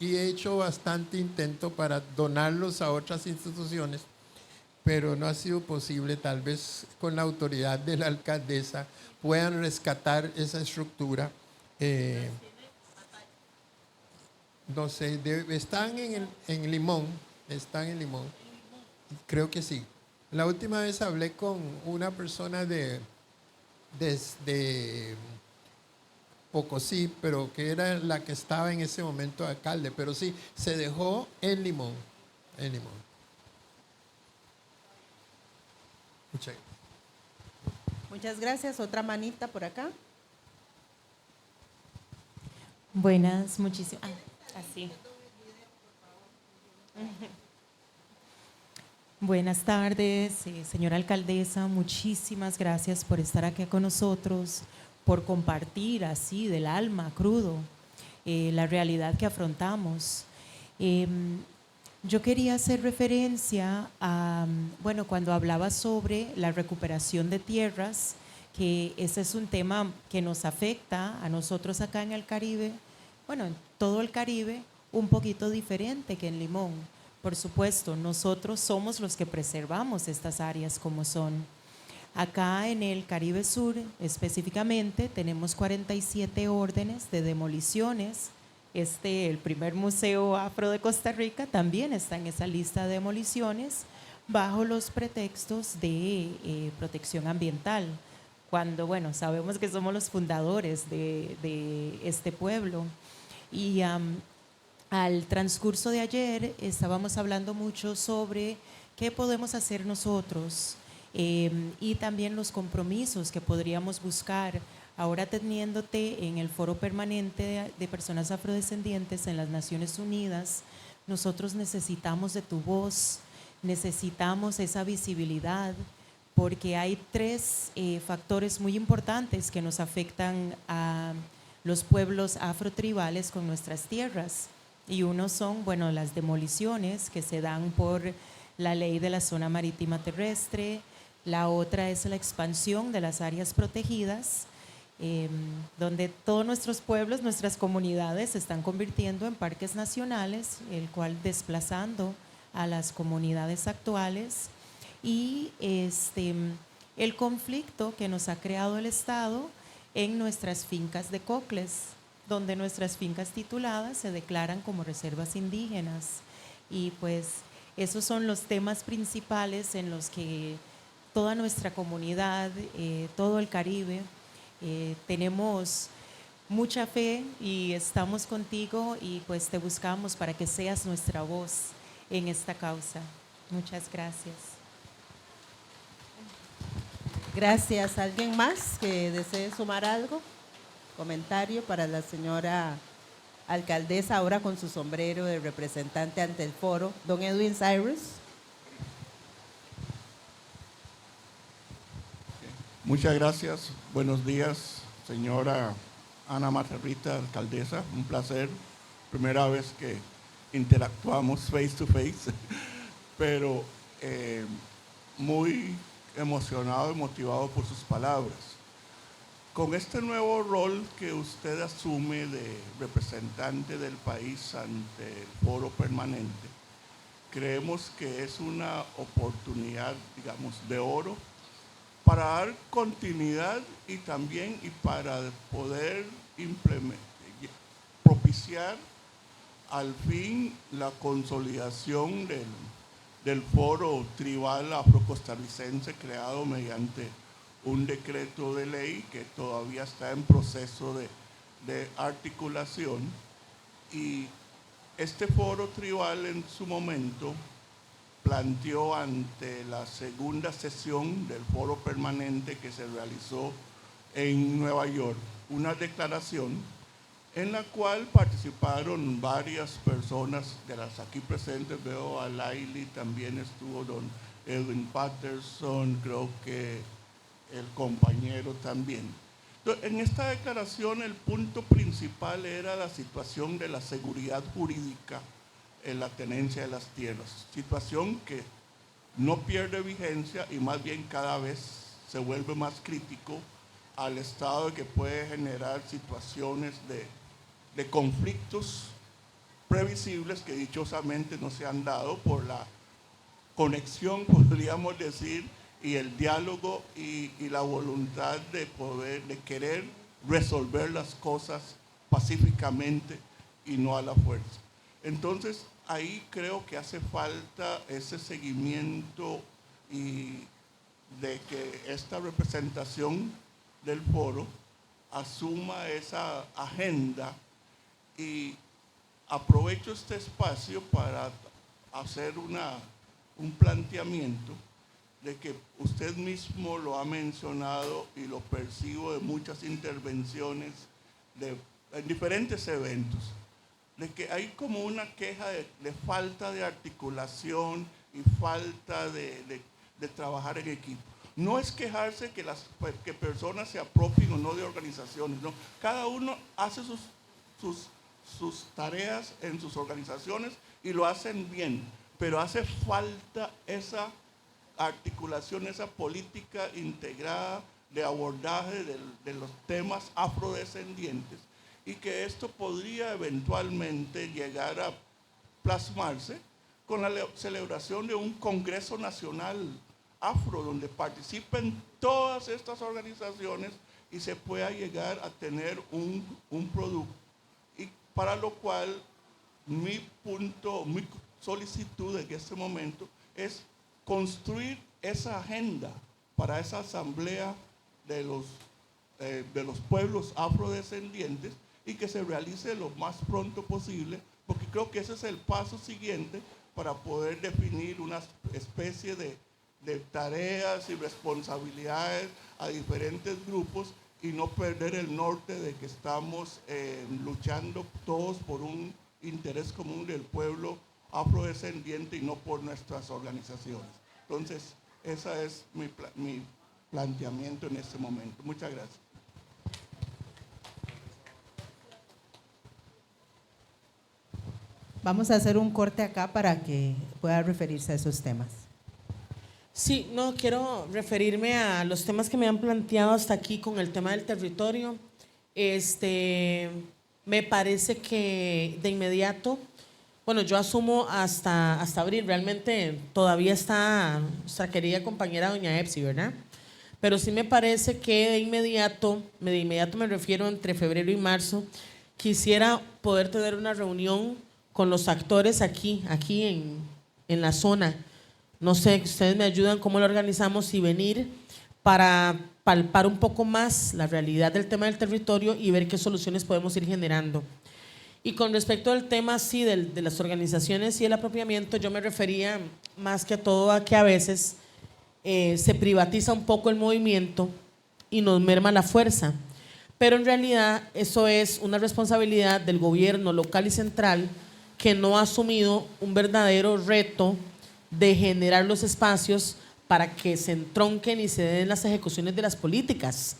y he hecho bastante intento para donarlos a otras instituciones, pero no ha sido posible. Tal vez con la autoridad de la alcaldesa puedan rescatar esa estructura. No sé, están en Limón, creo que sí. La última vez hablé con una persona desde Pocosí, pero que era la que estaba en ese momento alcalde, pero sí, se dejó en Limón. Muchas gracias. Otra manita por acá. Buenas, muchísimas. Así. Buenas tardes, señora alcaldesa, muchísimas gracias por estar aquí con nosotros, por compartir así del alma, crudo, la realidad que afrontamos. Yo quería hacer referencia a, bueno, cuando hablaba sobre la recuperación de tierras, que ese es un tema que nos afecta a nosotros acá en el Caribe, bueno, en todo el Caribe, un poquito diferente que en Limón. Por supuesto, nosotros somos los que preservamos estas áreas como son. Acá en el Caribe Sur, específicamente, tenemos 47 órdenes de demoliciones. El primer museo afro de Costa Rica también está en esa lista de demoliciones bajo los pretextos de protección ambiental. cuando, bueno, sabemos que somos los fundadores de este pueblo. Y al transcurso de ayer estábamos hablando mucho sobre qué podemos hacer nosotros y también los compromisos que podríamos buscar. Ahora teniéndote en el foro permanente de personas afrodescendientes en las Naciones Unidas, nosotros necesitamos de tu voz, necesitamos esa visibilidad, porque hay tres factores muy importantes que nos afectan a los pueblos afrotribales con nuestras tierras. Y uno son, bueno, las demoliciones que se dan por la ley de la zona marítima terrestre. La otra es la expansión de las áreas protegidas, donde todos nuestros pueblos, nuestras comunidades se están convirtiendo en parques nacionales, el cual desplazando a las comunidades actuales. Y el conflicto que nos ha creado el Estado en nuestras fincas de cocles, donde nuestras fincas tituladas se declaran como reservas indígenas. Y pues esos son los temas principales en los que toda nuestra comunidad, todo el Caribe, tenemos mucha fe y estamos contigo y pues te buscamos para que seas nuestra voz en esta causa. Muchas gracias. Gracias. ¿Alguien más que desee sumar algo? Comentario para la señora alcaldesa, ahora con su sombrero de representante ante el foro. Don Edwin Cyrus. Muchas gracias. Buenos días, señora Ana Margarita, alcaldesa. Un placer. Primera vez que interactuamos face to face, pero muy emocionado y motivado por sus palabras. Con este nuevo rol que usted asume de representante del país ante el foro permanente, creemos que es una oportunidad, digamos, de oro para dar continuidad y también para poder propiciar al fin la consolidación del foro tribal afrocostarricense creado mediante un decreto de ley que todavía está en proceso de articulación. Y este foro tribal en su momento planteó ante la segunda sesión del foro permanente que se realizó en Nueva York una declaración en la cual participaron varias personas de las aquí presentes. Veo a Laili, también estuvo don Edwin Patterson, creo que el compañero también. Entonces, en esta declaración el punto principal era la situación de la seguridad jurídica en la tenencia de las tierras, situación que no pierde vigencia y más bien cada vez se vuelve más crítico al estado de que puede generar situaciones de conflictos previsibles que dichosamente no se han dado por la conexión, podríamos decir, y el diálogo y la voluntad de querer resolver las cosas pacíficamente y no a la fuerza. Entonces, ahí creo que hace falta ese seguimiento y de que esta representación del foro asuma esa agenda, y aprovecho este espacio para hacer un planteamiento de que usted mismo lo ha mencionado y lo percibo de muchas intervenciones en diferentes eventos, de que hay como una queja de falta de articulación y falta de trabajar en equipo. No es quejarse que personas se apropien o no de organizaciones, no. Cada uno hace sus tareas en sus organizaciones y lo hacen bien, pero hace falta esa articulación, esa política integrada de abordaje de los temas afrodescendientes, y que esto podría eventualmente llegar a plasmarse con la celebración de un Congreso Nacional Afro, donde participen todas estas organizaciones y se pueda llegar a tener un producto. Y para lo cual mi solicitud en este momento es construir esa agenda para esa asamblea de los pueblos afrodescendientes y que se realice lo más pronto posible, porque creo que ese es el paso siguiente para poder definir una especie de tareas y responsabilidades a diferentes grupos y no perder el norte de que estamos luchando todos por un interés común del pueblo afrodescendiente y no por nuestras organizaciones. Entonces, ese es mi planteamiento en este momento. Muchas gracias. Vamos a hacer un corte acá para que pueda referirse a esos temas. Sí, no, quiero referirme a los temas que me han planteado hasta aquí con el tema del territorio. Me parece que de inmediato, bueno, yo asumo hasta abril, realmente todavía está nuestra querida compañera doña Epsi, ¿verdad? Pero sí me parece que de inmediato me refiero entre febrero y marzo, quisiera poder tener una reunión con los actores aquí en la zona. No sé, ustedes me ayudan cómo lo organizamos y venir para palpar un poco más la realidad del tema del territorio y ver qué soluciones podemos ir generando. Y con respecto al tema, sí, de las organizaciones y el apropiamiento, yo me refería más que todo a que a veces se privatiza un poco el movimiento y nos merma la fuerza. Pero en realidad eso es una responsabilidad del gobierno local y central que no ha asumido un verdadero reto de generar los espacios para que se entronquen y se den las ejecuciones de las políticas.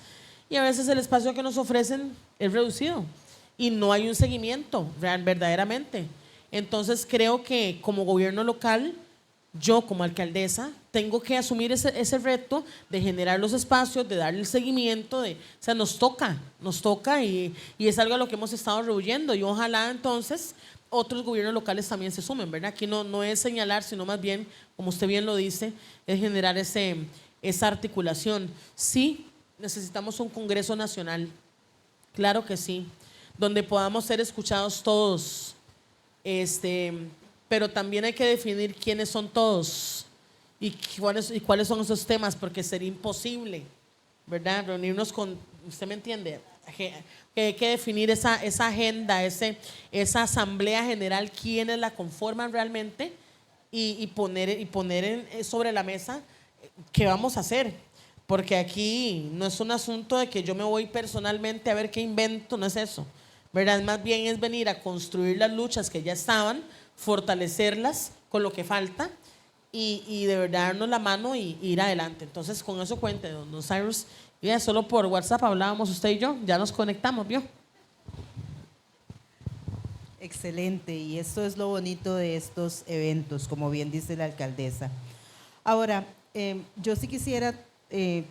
Y a veces el espacio que nos ofrecen es reducido y no hay un seguimiento verdaderamente. Entonces creo que como gobierno local, yo como alcaldesa, tengo que asumir ese reto de generar los espacios, de darle el seguimiento, o sea, nos toca y es algo a lo que hemos estado rehuyendo y ojalá entonces otros gobiernos locales también se sumen, ¿verdad? Aquí no es señalar, sino más bien, como usted bien lo dice, es generar esa articulación. Sí, necesitamos un Congreso Nacional, claro que sí, donde podamos ser escuchados todos, pero también hay que definir quiénes son todos y cuáles son esos temas, porque sería imposible, ¿verdad? Reunirnos con, ¿usted me entiende? Que hay que definir esa agenda, esa asamblea general, quiénes la conforman realmente y poner sobre la mesa qué vamos a hacer. Porque aquí no es un asunto de que yo me voy personalmente a ver qué invento, no es eso, ¿verdad? Más bien es venir a construir las luchas que ya estaban, fortalecerlas con lo que falta y de verdad darnos la mano y ir adelante. Entonces, con eso cuente, don Cyrus. Ya, solo por WhatsApp hablábamos usted y yo, ya nos conectamos, ¿vio? Excelente, y esto es lo bonito de estos eventos, como bien dice la alcaldesa. Ahora, yo sí quisiera,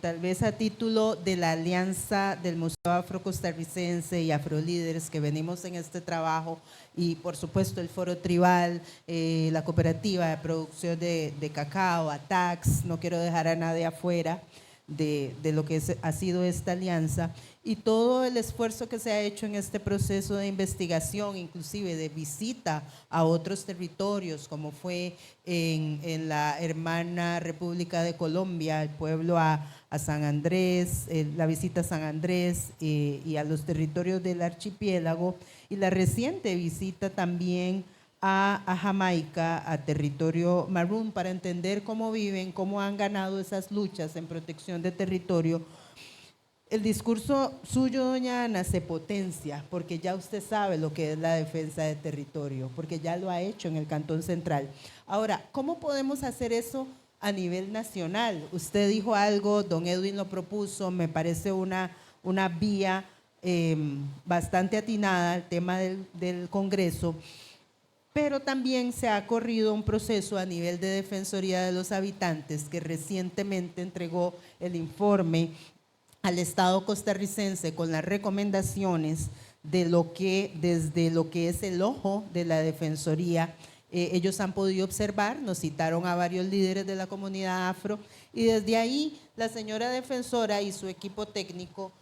tal vez a título de la alianza del Museo Afro-Costarricense y Afrolíderes que venimos en este trabajo, y por supuesto el Foro Tribal, la cooperativa de producción de cacao, ATAX, no quiero dejar a nadie afuera de lo que ha sido esta alianza, y todo el esfuerzo que se ha hecho en este proceso de investigación, inclusive de visita a otros territorios, como fue en la hermana República de Colombia, el pueblo a San Andrés, la visita a San Andrés y a los territorios del archipiélago, y la reciente visita también a Jamaica, a territorio marún, para entender cómo viven, cómo han ganado esas luchas en protección de territorio. El discurso suyo, doña Ana, se potencia porque ya usted sabe lo que es la defensa de territorio, porque ya lo ha hecho en el Cantón Central. Ahora, ¿cómo podemos hacer eso a nivel nacional? Usted dijo algo, don Edwin lo propuso, me parece una vía bastante atinada, el tema del Congreso. Pero también se ha corrido un proceso a nivel de Defensoría de los Habitantes, que recientemente entregó el informe al Estado costarricense con las recomendaciones de desde lo que es el ojo de la Defensoría, ellos han podido observar, nos citaron a varios líderes de la comunidad afro, y desde ahí la señora defensora y su equipo técnico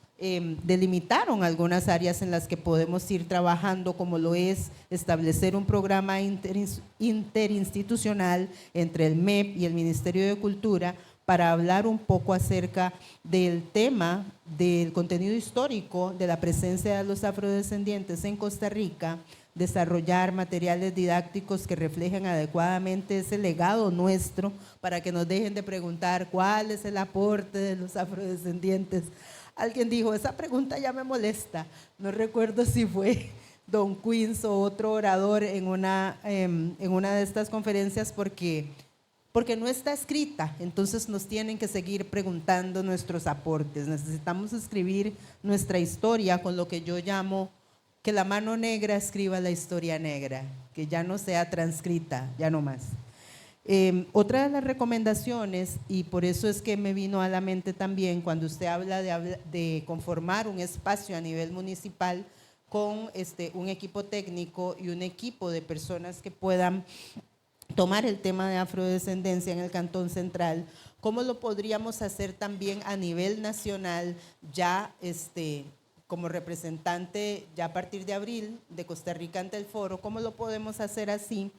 delimitaron algunas áreas en las que podemos ir trabajando, como lo es establecer un programa interinstitucional entre el MEP y el Ministerio de Cultura para hablar un poco acerca del tema del contenido histórico de la presencia de los afrodescendientes en Costa Rica, desarrollar materiales didácticos que reflejen adecuadamente ese legado nuestro para que nos dejen de preguntar cuál es el aporte de los afrodescendientes. Alguien dijo, esa pregunta ya me molesta. No recuerdo si fue Don Queens o otro orador en una de estas conferencias porque no está escrita, entonces nos tienen que seguir preguntando nuestros aportes. Necesitamos escribir nuestra historia con lo que yo llamo que la mano negra escriba la historia negra, que ya no sea transcrita, ya no más. Otra de las recomendaciones, y por eso es que me vino a la mente también cuando usted habla de conformar un espacio a nivel municipal con un equipo técnico y un equipo de personas que puedan tomar el tema de afrodescendencia en el Cantón Central, ¿cómo lo podríamos hacer también a nivel nacional ya como representante ya a partir de abril de Costa Rica ante el foro? ¿Cómo lo podemos hacer así?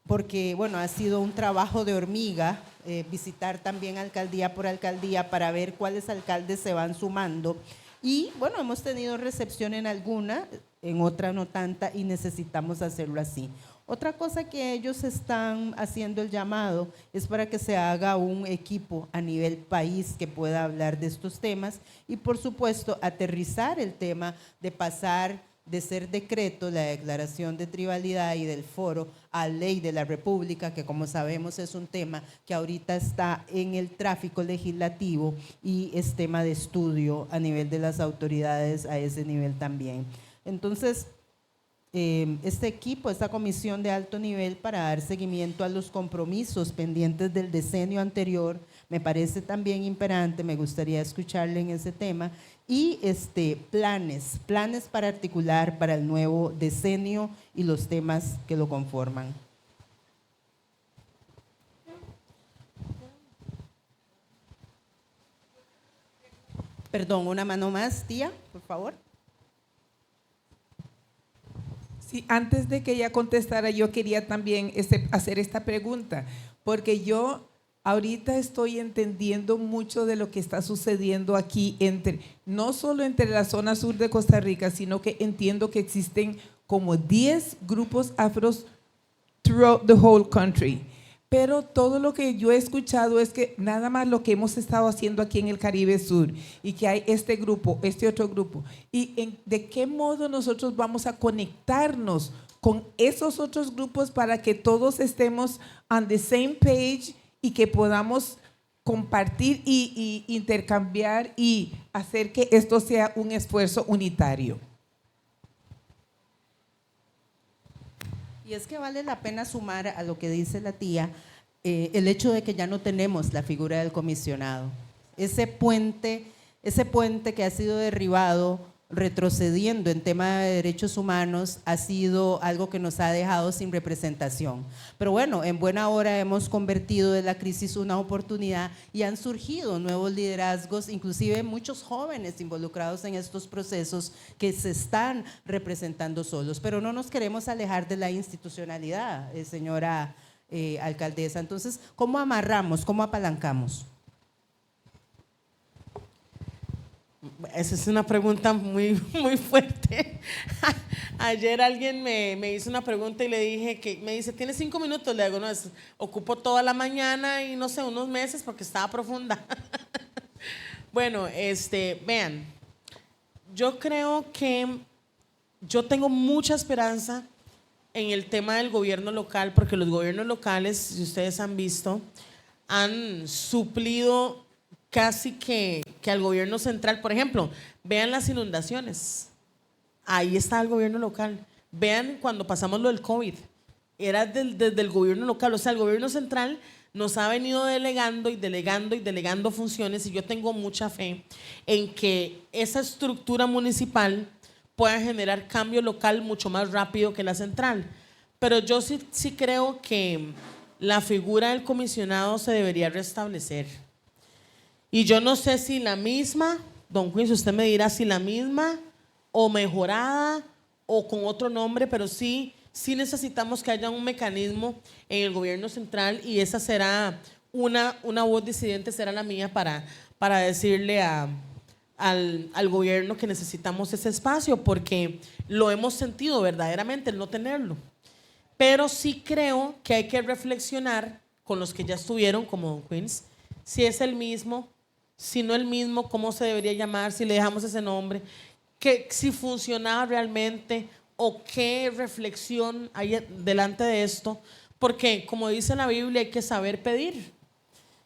Porque bueno, ha sido un trabajo de hormiga, visitar también alcaldía por alcaldía para ver cuáles alcaldes se van sumando. Y bueno, hemos tenido recepción en alguna, en otra no tanta, y necesitamos hacerlo así. Otra cosa que ellos están haciendo el llamado es para que se haga un equipo a nivel país que pueda hablar de estos temas y por supuesto aterrizar el tema de pasar de ser decreto, la declaración de tribalidad y del foro, a ley de la República, que como sabemos es un tema que ahorita está en el tráfico legislativo y es tema de estudio a nivel de las autoridades a ese nivel también. Entonces, este equipo, esta comisión de alto nivel para dar seguimiento a los compromisos pendientes del decenio anterior, me parece también imperante, me gustaría escucharle en ese tema, y planes para articular para el nuevo decenio y los temas que lo conforman. Perdón, una mano más, tía, por favor. Sí, antes de que ella contestara, yo quería también hacer esta pregunta, porque yo ahorita estoy entendiendo mucho de lo que está sucediendo aquí, no solo entre la zona sur de Costa Rica, sino que entiendo que existen como 10 grupos afros throughout the whole country. Pero todo lo que yo he escuchado es que nada más lo que hemos estado haciendo aquí en el Caribe Sur y que hay este grupo, este otro grupo. Y de qué modo nosotros vamos a conectarnos con esos otros grupos para que todos estemos on the same page y que podamos compartir y intercambiar y hacer que esto sea un esfuerzo unitario. Y es que vale la pena sumar a lo que dice la tía, el hecho de que ya no tenemos la figura del comisionado. Ese puente que ha sido derribado, retrocediendo en tema de derechos humanos, ha sido algo que nos ha dejado sin representación. Pero bueno, en buena hora hemos convertido de la crisis una oportunidad y han surgido nuevos liderazgos, inclusive muchos jóvenes involucrados en estos procesos que se están representando solos. Pero no nos queremos alejar de la institucionalidad, señora alcaldesa. Entonces, ¿cómo amarramos, cómo apalancamos? Esa es una pregunta muy, muy fuerte. Ayer alguien me hizo una pregunta y le dije me dice, ¿tienes 5 minutos? Le digo, no, ocupo toda la mañana y no sé, unos meses porque estaba profunda. Bueno, vean, yo creo que yo tengo mucha esperanza en el tema del gobierno local, porque los gobiernos locales, si ustedes han visto, han suplido casi que al gobierno central. Por ejemplo, vean las inundaciones, ahí está el gobierno local. Vean cuando pasamos lo del COVID, era desde el gobierno local. O sea, el gobierno central nos ha venido delegando y delegando y delegando funciones, y yo tengo mucha fe en que esa estructura municipal pueda generar cambio local mucho más rápido que la central. Pero yo sí creo que la figura del comisionado se debería restablecer. Y yo no sé si la misma, don Queens, usted me dirá si la misma o mejorada o con otro nombre, pero sí necesitamos que haya un mecanismo en el gobierno central, y esa será una voz disidente será la mía para decirle al gobierno que necesitamos ese espacio, porque lo hemos sentido verdaderamente el no tenerlo. Pero sí creo que hay que reflexionar con los que ya estuvieron, como Don Queens, si es el mismo, si no el mismo, cómo se debería llamar, si le dejamos ese nombre, que si funcionaba realmente o qué reflexión hay delante de esto, porque como dice la Biblia hay que saber pedir.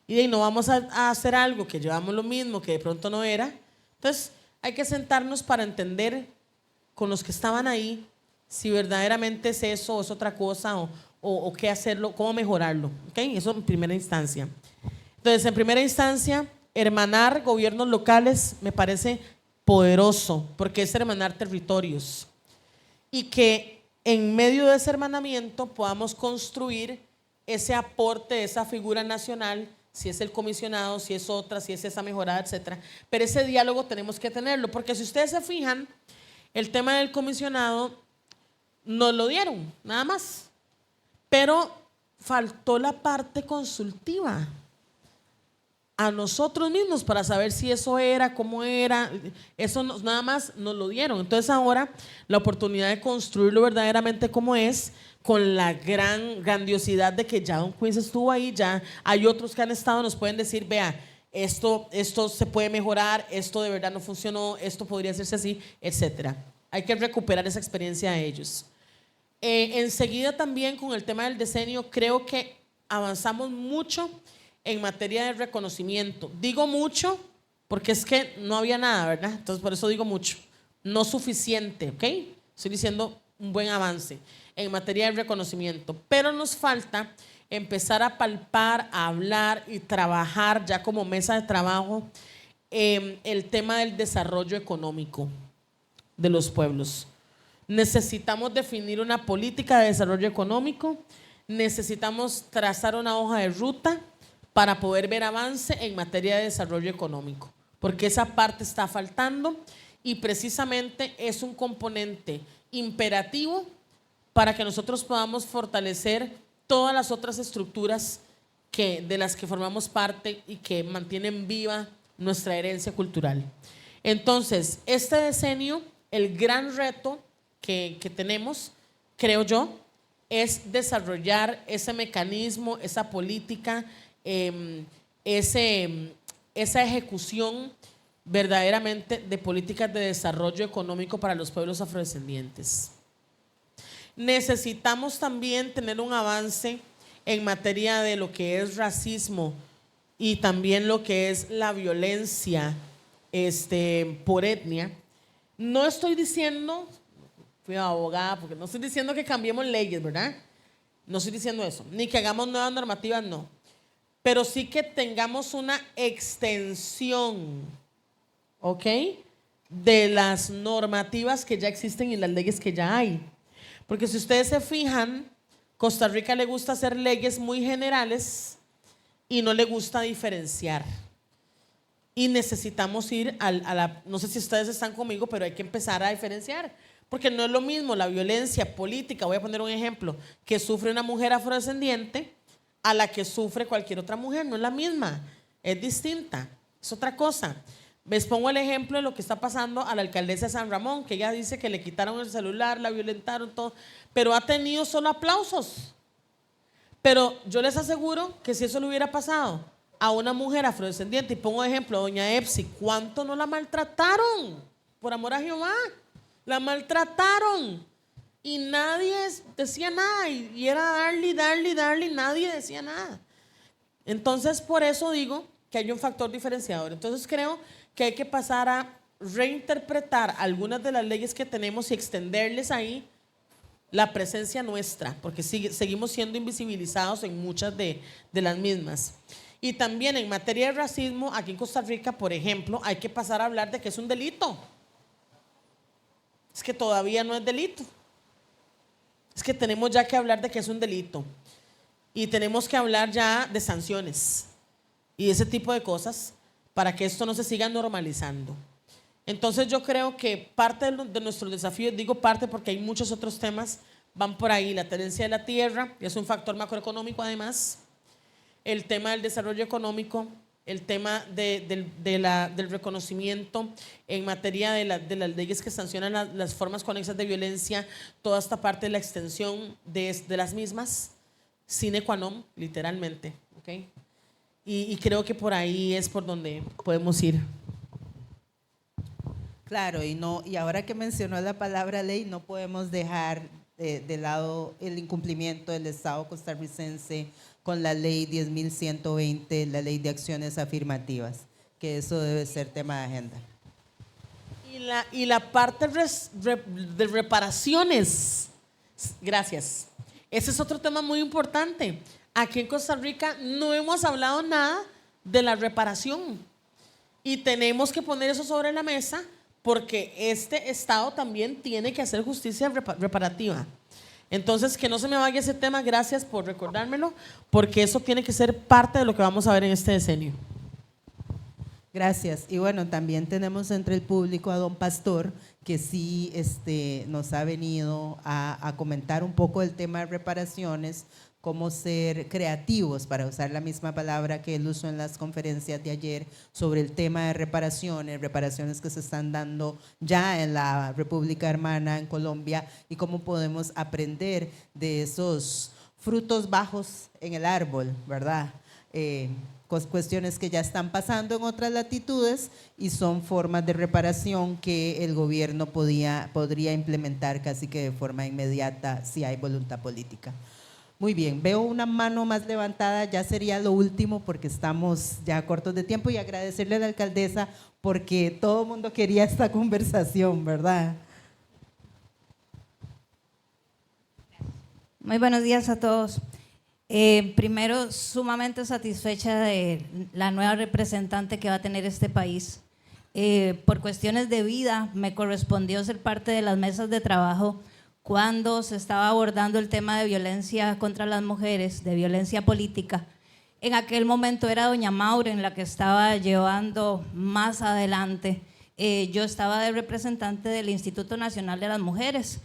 Y de ahí no vamos a hacer algo que llevamos lo mismo, que de pronto no era. Entonces hay que sentarnos para entender con los que estaban ahí si verdaderamente es eso o es otra cosa o qué hacerlo, cómo mejorarlo. ¿Okay? Eso en primera instancia. Entonces, en primera instancia, hermanar gobiernos locales me parece poderoso, porque es hermanar territorios. Y que en medio de ese hermanamiento podamos construir ese aporte, esa figura nacional, si es el comisionado, si es otra, si es esa mejorada, etc. Pero ese diálogo tenemos que tenerlo, porque si ustedes se fijan, el tema del comisionado nos lo dieron, nada más. Pero faltó la parte consultiva a nosotros mismos para saber si eso era, cómo era, eso nada más nos lo dieron. Entonces ahora la oportunidad de construirlo verdaderamente como es, con la gran grandiosidad de que ya Don Queens estuvo ahí, ya hay otros que han estado, nos pueden decir, vea, esto se puede mejorar, esto de verdad no funcionó, esto podría hacerse así, etc. Hay que recuperar esa experiencia de ellos. Enseguida también con el tema del decenio, creo que avanzamos mucho en materia de reconocimiento. Digo mucho porque es que no había nada, ¿verdad? Entonces por eso digo mucho. No suficiente, ¿ok? Estoy diciendo un buen avance en materia de reconocimiento. Pero nos falta empezar a palpar, a hablar y trabajar ya como mesa de trabajo el tema del desarrollo económico de los pueblos. Necesitamos definir una política de desarrollo económico, necesitamos trazar una hoja de ruta para poder ver avance en materia de desarrollo económico, porque esa parte está faltando y precisamente es un componente imperativo para que nosotros podamos fortalecer todas las otras estructuras de las que formamos parte y que mantienen viva nuestra herencia cultural. Entonces, este decenio, el gran reto que tenemos, creo yo, es desarrollar ese mecanismo, esa política, esa ejecución verdaderamente de políticas de desarrollo económico para los pueblos afrodescendientes. Necesitamos también tener un avance en materia de lo que es racismo y también lo que es la violencia por etnia. No estoy diciendo, fui abogada, porque no estoy diciendo que cambiemos leyes, ¿verdad? No estoy diciendo eso, ni que hagamos nuevas normativas, no. Pero sí que tengamos una extensión, ¿ok?, de las normativas que ya existen y las leyes que ya hay. Porque si ustedes se fijan, Costa Rica le gusta hacer leyes muy generales y no le gusta diferenciar. Y necesitamos ir no sé si ustedes están conmigo, pero hay que empezar a diferenciar. Porque no es lo mismo la violencia política, voy a poner un ejemplo, que sufre una mujer afrodescendiente a la que sufre cualquier otra mujer. No es la misma, es distinta, es otra cosa. Les pongo el ejemplo de lo que está pasando a la alcaldesa de San Ramón, que ella dice que le quitaron el celular, la violentaron, todo, pero ha tenido solo aplausos. Pero yo les aseguro que si eso le hubiera pasado a una mujer afrodescendiente, y pongo de ejemplo a doña Epsi, ¿cuánto no la maltrataron? Por amor a Jehová, la maltrataron. Y nadie decía nada, y era darle, nadie decía nada. Entonces, por eso digo que hay un factor diferenciador. Entonces, creo que hay que pasar a reinterpretar algunas de las leyes que tenemos y extenderles ahí la presencia nuestra, porque seguimos siendo invisibilizados en muchas de las mismas. Y también en materia de racismo, aquí en Costa Rica, por ejemplo, hay que pasar a hablar de que es un delito. Es que todavía no es delito. Es que tenemos ya que hablar de que es un delito. Y tenemos que hablar ya de sanciones y ese tipo de cosas para que esto no se siga normalizando. Entonces yo creo que parte de nuestros desafíos, digo parte porque hay muchos otros temas, van por ahí. La tenencia de la tierra, que es un factor macroeconómico además. el tema del desarrollo económico, el tema del reconocimiento en materia de las leyes que sancionan las formas conexas de violencia, toda esta parte de la extensión de las mismas, sine qua non, literalmente. ¿Okay? Y creo que por ahí es por donde podemos ir. Claro, y ahora que mencionó la palabra ley, no podemos dejar de lado el incumplimiento del Estado costarricense con la ley 10.120, la ley de acciones afirmativas, que eso debe ser tema de agenda. Y la parte de reparaciones, gracias. Ese es otro tema muy importante. Aquí en Costa Rica no hemos hablado nada de la reparación y tenemos que poner eso sobre la mesa porque este Estado también tiene que hacer justicia reparativa. Entonces, que no se me vaya ese tema, gracias por recordármelo, porque eso tiene que ser parte de lo que vamos a ver en este decenio. Gracias. Y bueno, también tenemos entre el público a don Pastor, que sí nos ha venido a comentar un poco el tema de reparaciones, cómo ser creativos, para usar la misma palabra que él usó en las conferencias de ayer, sobre el tema de reparaciones que se están dando ya en la República Hermana, en Colombia, y cómo podemos aprender de esos frutos bajos en el árbol, ¿verdad? Cuestiones que ya están pasando en otras latitudes y son formas de reparación que el gobierno podría implementar casi que de forma inmediata si hay voluntad política. Muy bien, veo una mano más levantada, ya sería lo último porque estamos ya cortos de tiempo, y agradecerle a la alcaldesa porque todo el mundo quería esta conversación, ¿verdad? Muy buenos días a todos. Primero, sumamente satisfecha de la nueva representante que va a tener este país. Por cuestiones de vida me correspondió ser parte de las mesas de trabajo cuando se estaba abordando el tema de violencia contra las mujeres, de violencia política. En aquel momento era doña Mauren la que estaba llevando más adelante. Yo estaba de representante del Instituto Nacional de las Mujeres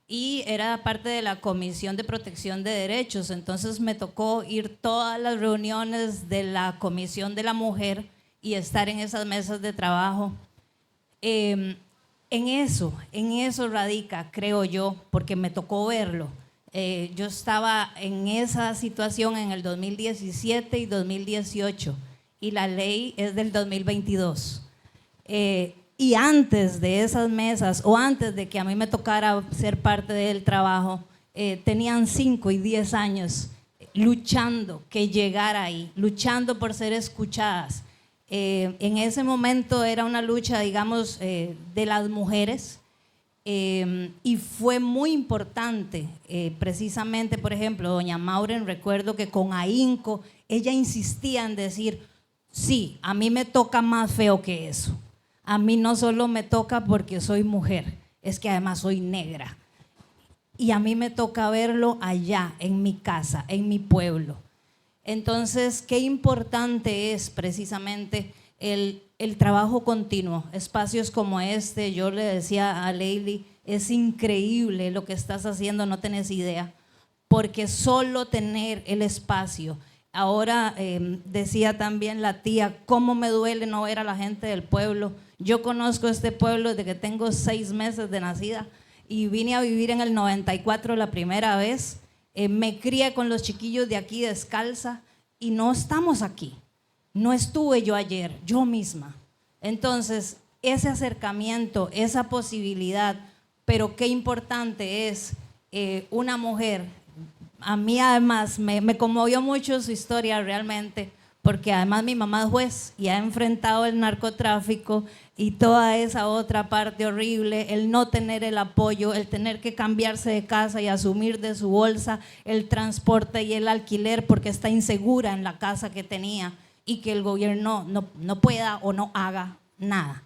y era parte de la Comisión de Protección de Derechos. Entonces me tocó ir todas las reuniones de la Comisión de la Mujer y estar en esas mesas de trabajo. En eso radica, creo yo, porque me tocó verlo. Yo estaba en esa situación en el 2017 y 2018 y la ley es del 2022. Y antes de esas mesas o antes de que a mí me tocara ser parte del trabajo, tenían 5 y 10 años luchando que llegara ahí, luchando por ser escuchadas. En ese momento era una lucha, digamos, de las mujeres y fue muy importante. Precisamente, por ejemplo, doña Mauren, recuerdo que con ahínco ella insistía en decir, sí, a mí me toca más feo que eso. A mí no solo me toca porque soy mujer, es que además soy negra. Y a mí me toca verlo allá, en mi casa, en mi pueblo. Entonces, qué importante es precisamente el trabajo continuo. Espacios como este, yo le decía a Leili, es increíble lo que estás haciendo, no tenés idea, porque solo tener el espacio. Ahora decía también la tía, cómo me duele no ver a la gente del pueblo. Yo conozco este pueblo desde que tengo 6 meses de nacida y vine a vivir en el 94 la primera vez. Me crié con los chiquillos de aquí descalza y no estamos aquí. No estuve yo ayer, yo misma. Entonces, ese acercamiento, esa posibilidad, pero qué importante es una mujer. A mí además me conmovió mucho su historia realmente, porque además mi mamá es juez y ha enfrentado el narcotráfico y toda esa otra parte horrible, el no tener el apoyo, el tener que cambiarse de casa y asumir de su bolsa el transporte y el alquiler porque está insegura en la casa que tenía y que el gobierno no pueda o no haga nada.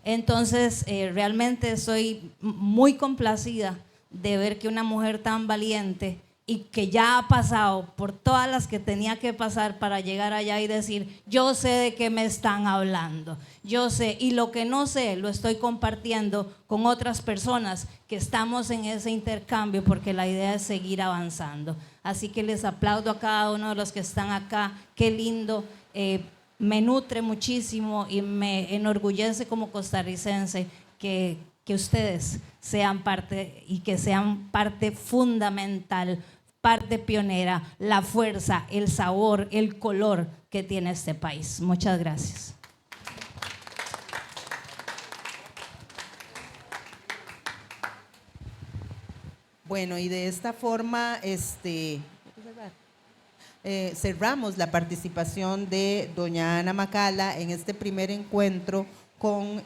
Entonces, realmente soy muy complacida de ver que una mujer tan valiente y que ya ha pasado por todas las que tenía que pasar para llegar allá y decir, yo sé de qué me están hablando, yo sé, y lo que no sé lo estoy compartiendo con otras personas que estamos en ese intercambio, porque la idea es seguir avanzando. Así que les aplaudo a cada uno de los que están acá, qué lindo, me nutre muchísimo y me enorgullece como costarricense que ustedes sean parte y que sean parte fundamental, parte pionera, la fuerza, el sabor, el color que tiene este país. Muchas gracias. Bueno, y de esta forma cerramos la participación de doña Ana Macala en este primer encuentro con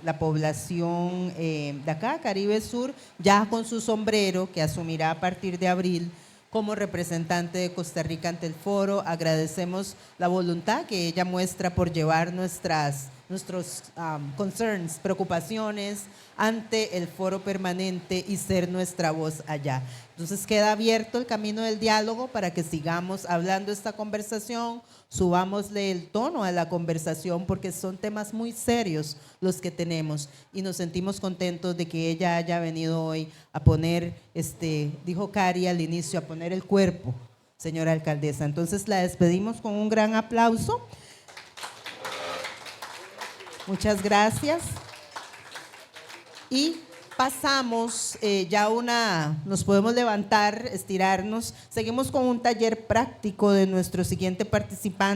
la población de acá, Caribe Sur, ya con su sombrero que asumirá a partir de abril como representante de Costa Rica ante el foro. Agradecemos la voluntad que ella muestra por llevar nuestros concerns, preocupaciones ante el foro permanente y ser nuestra voz allá. Entonces queda abierto el camino del diálogo para que sigamos hablando esta conversación, subámosle el tono a la conversación porque son temas muy serios los que tenemos y nos sentimos contentos de que ella haya venido hoy a poner, dijo Cari al inicio, a poner el cuerpo, señora alcaldesa. Entonces la despedimos con un gran aplauso. Muchas gracias. Y pasamos nos podemos levantar, estirarnos. Seguimos con un taller práctico de nuestro siguiente participante.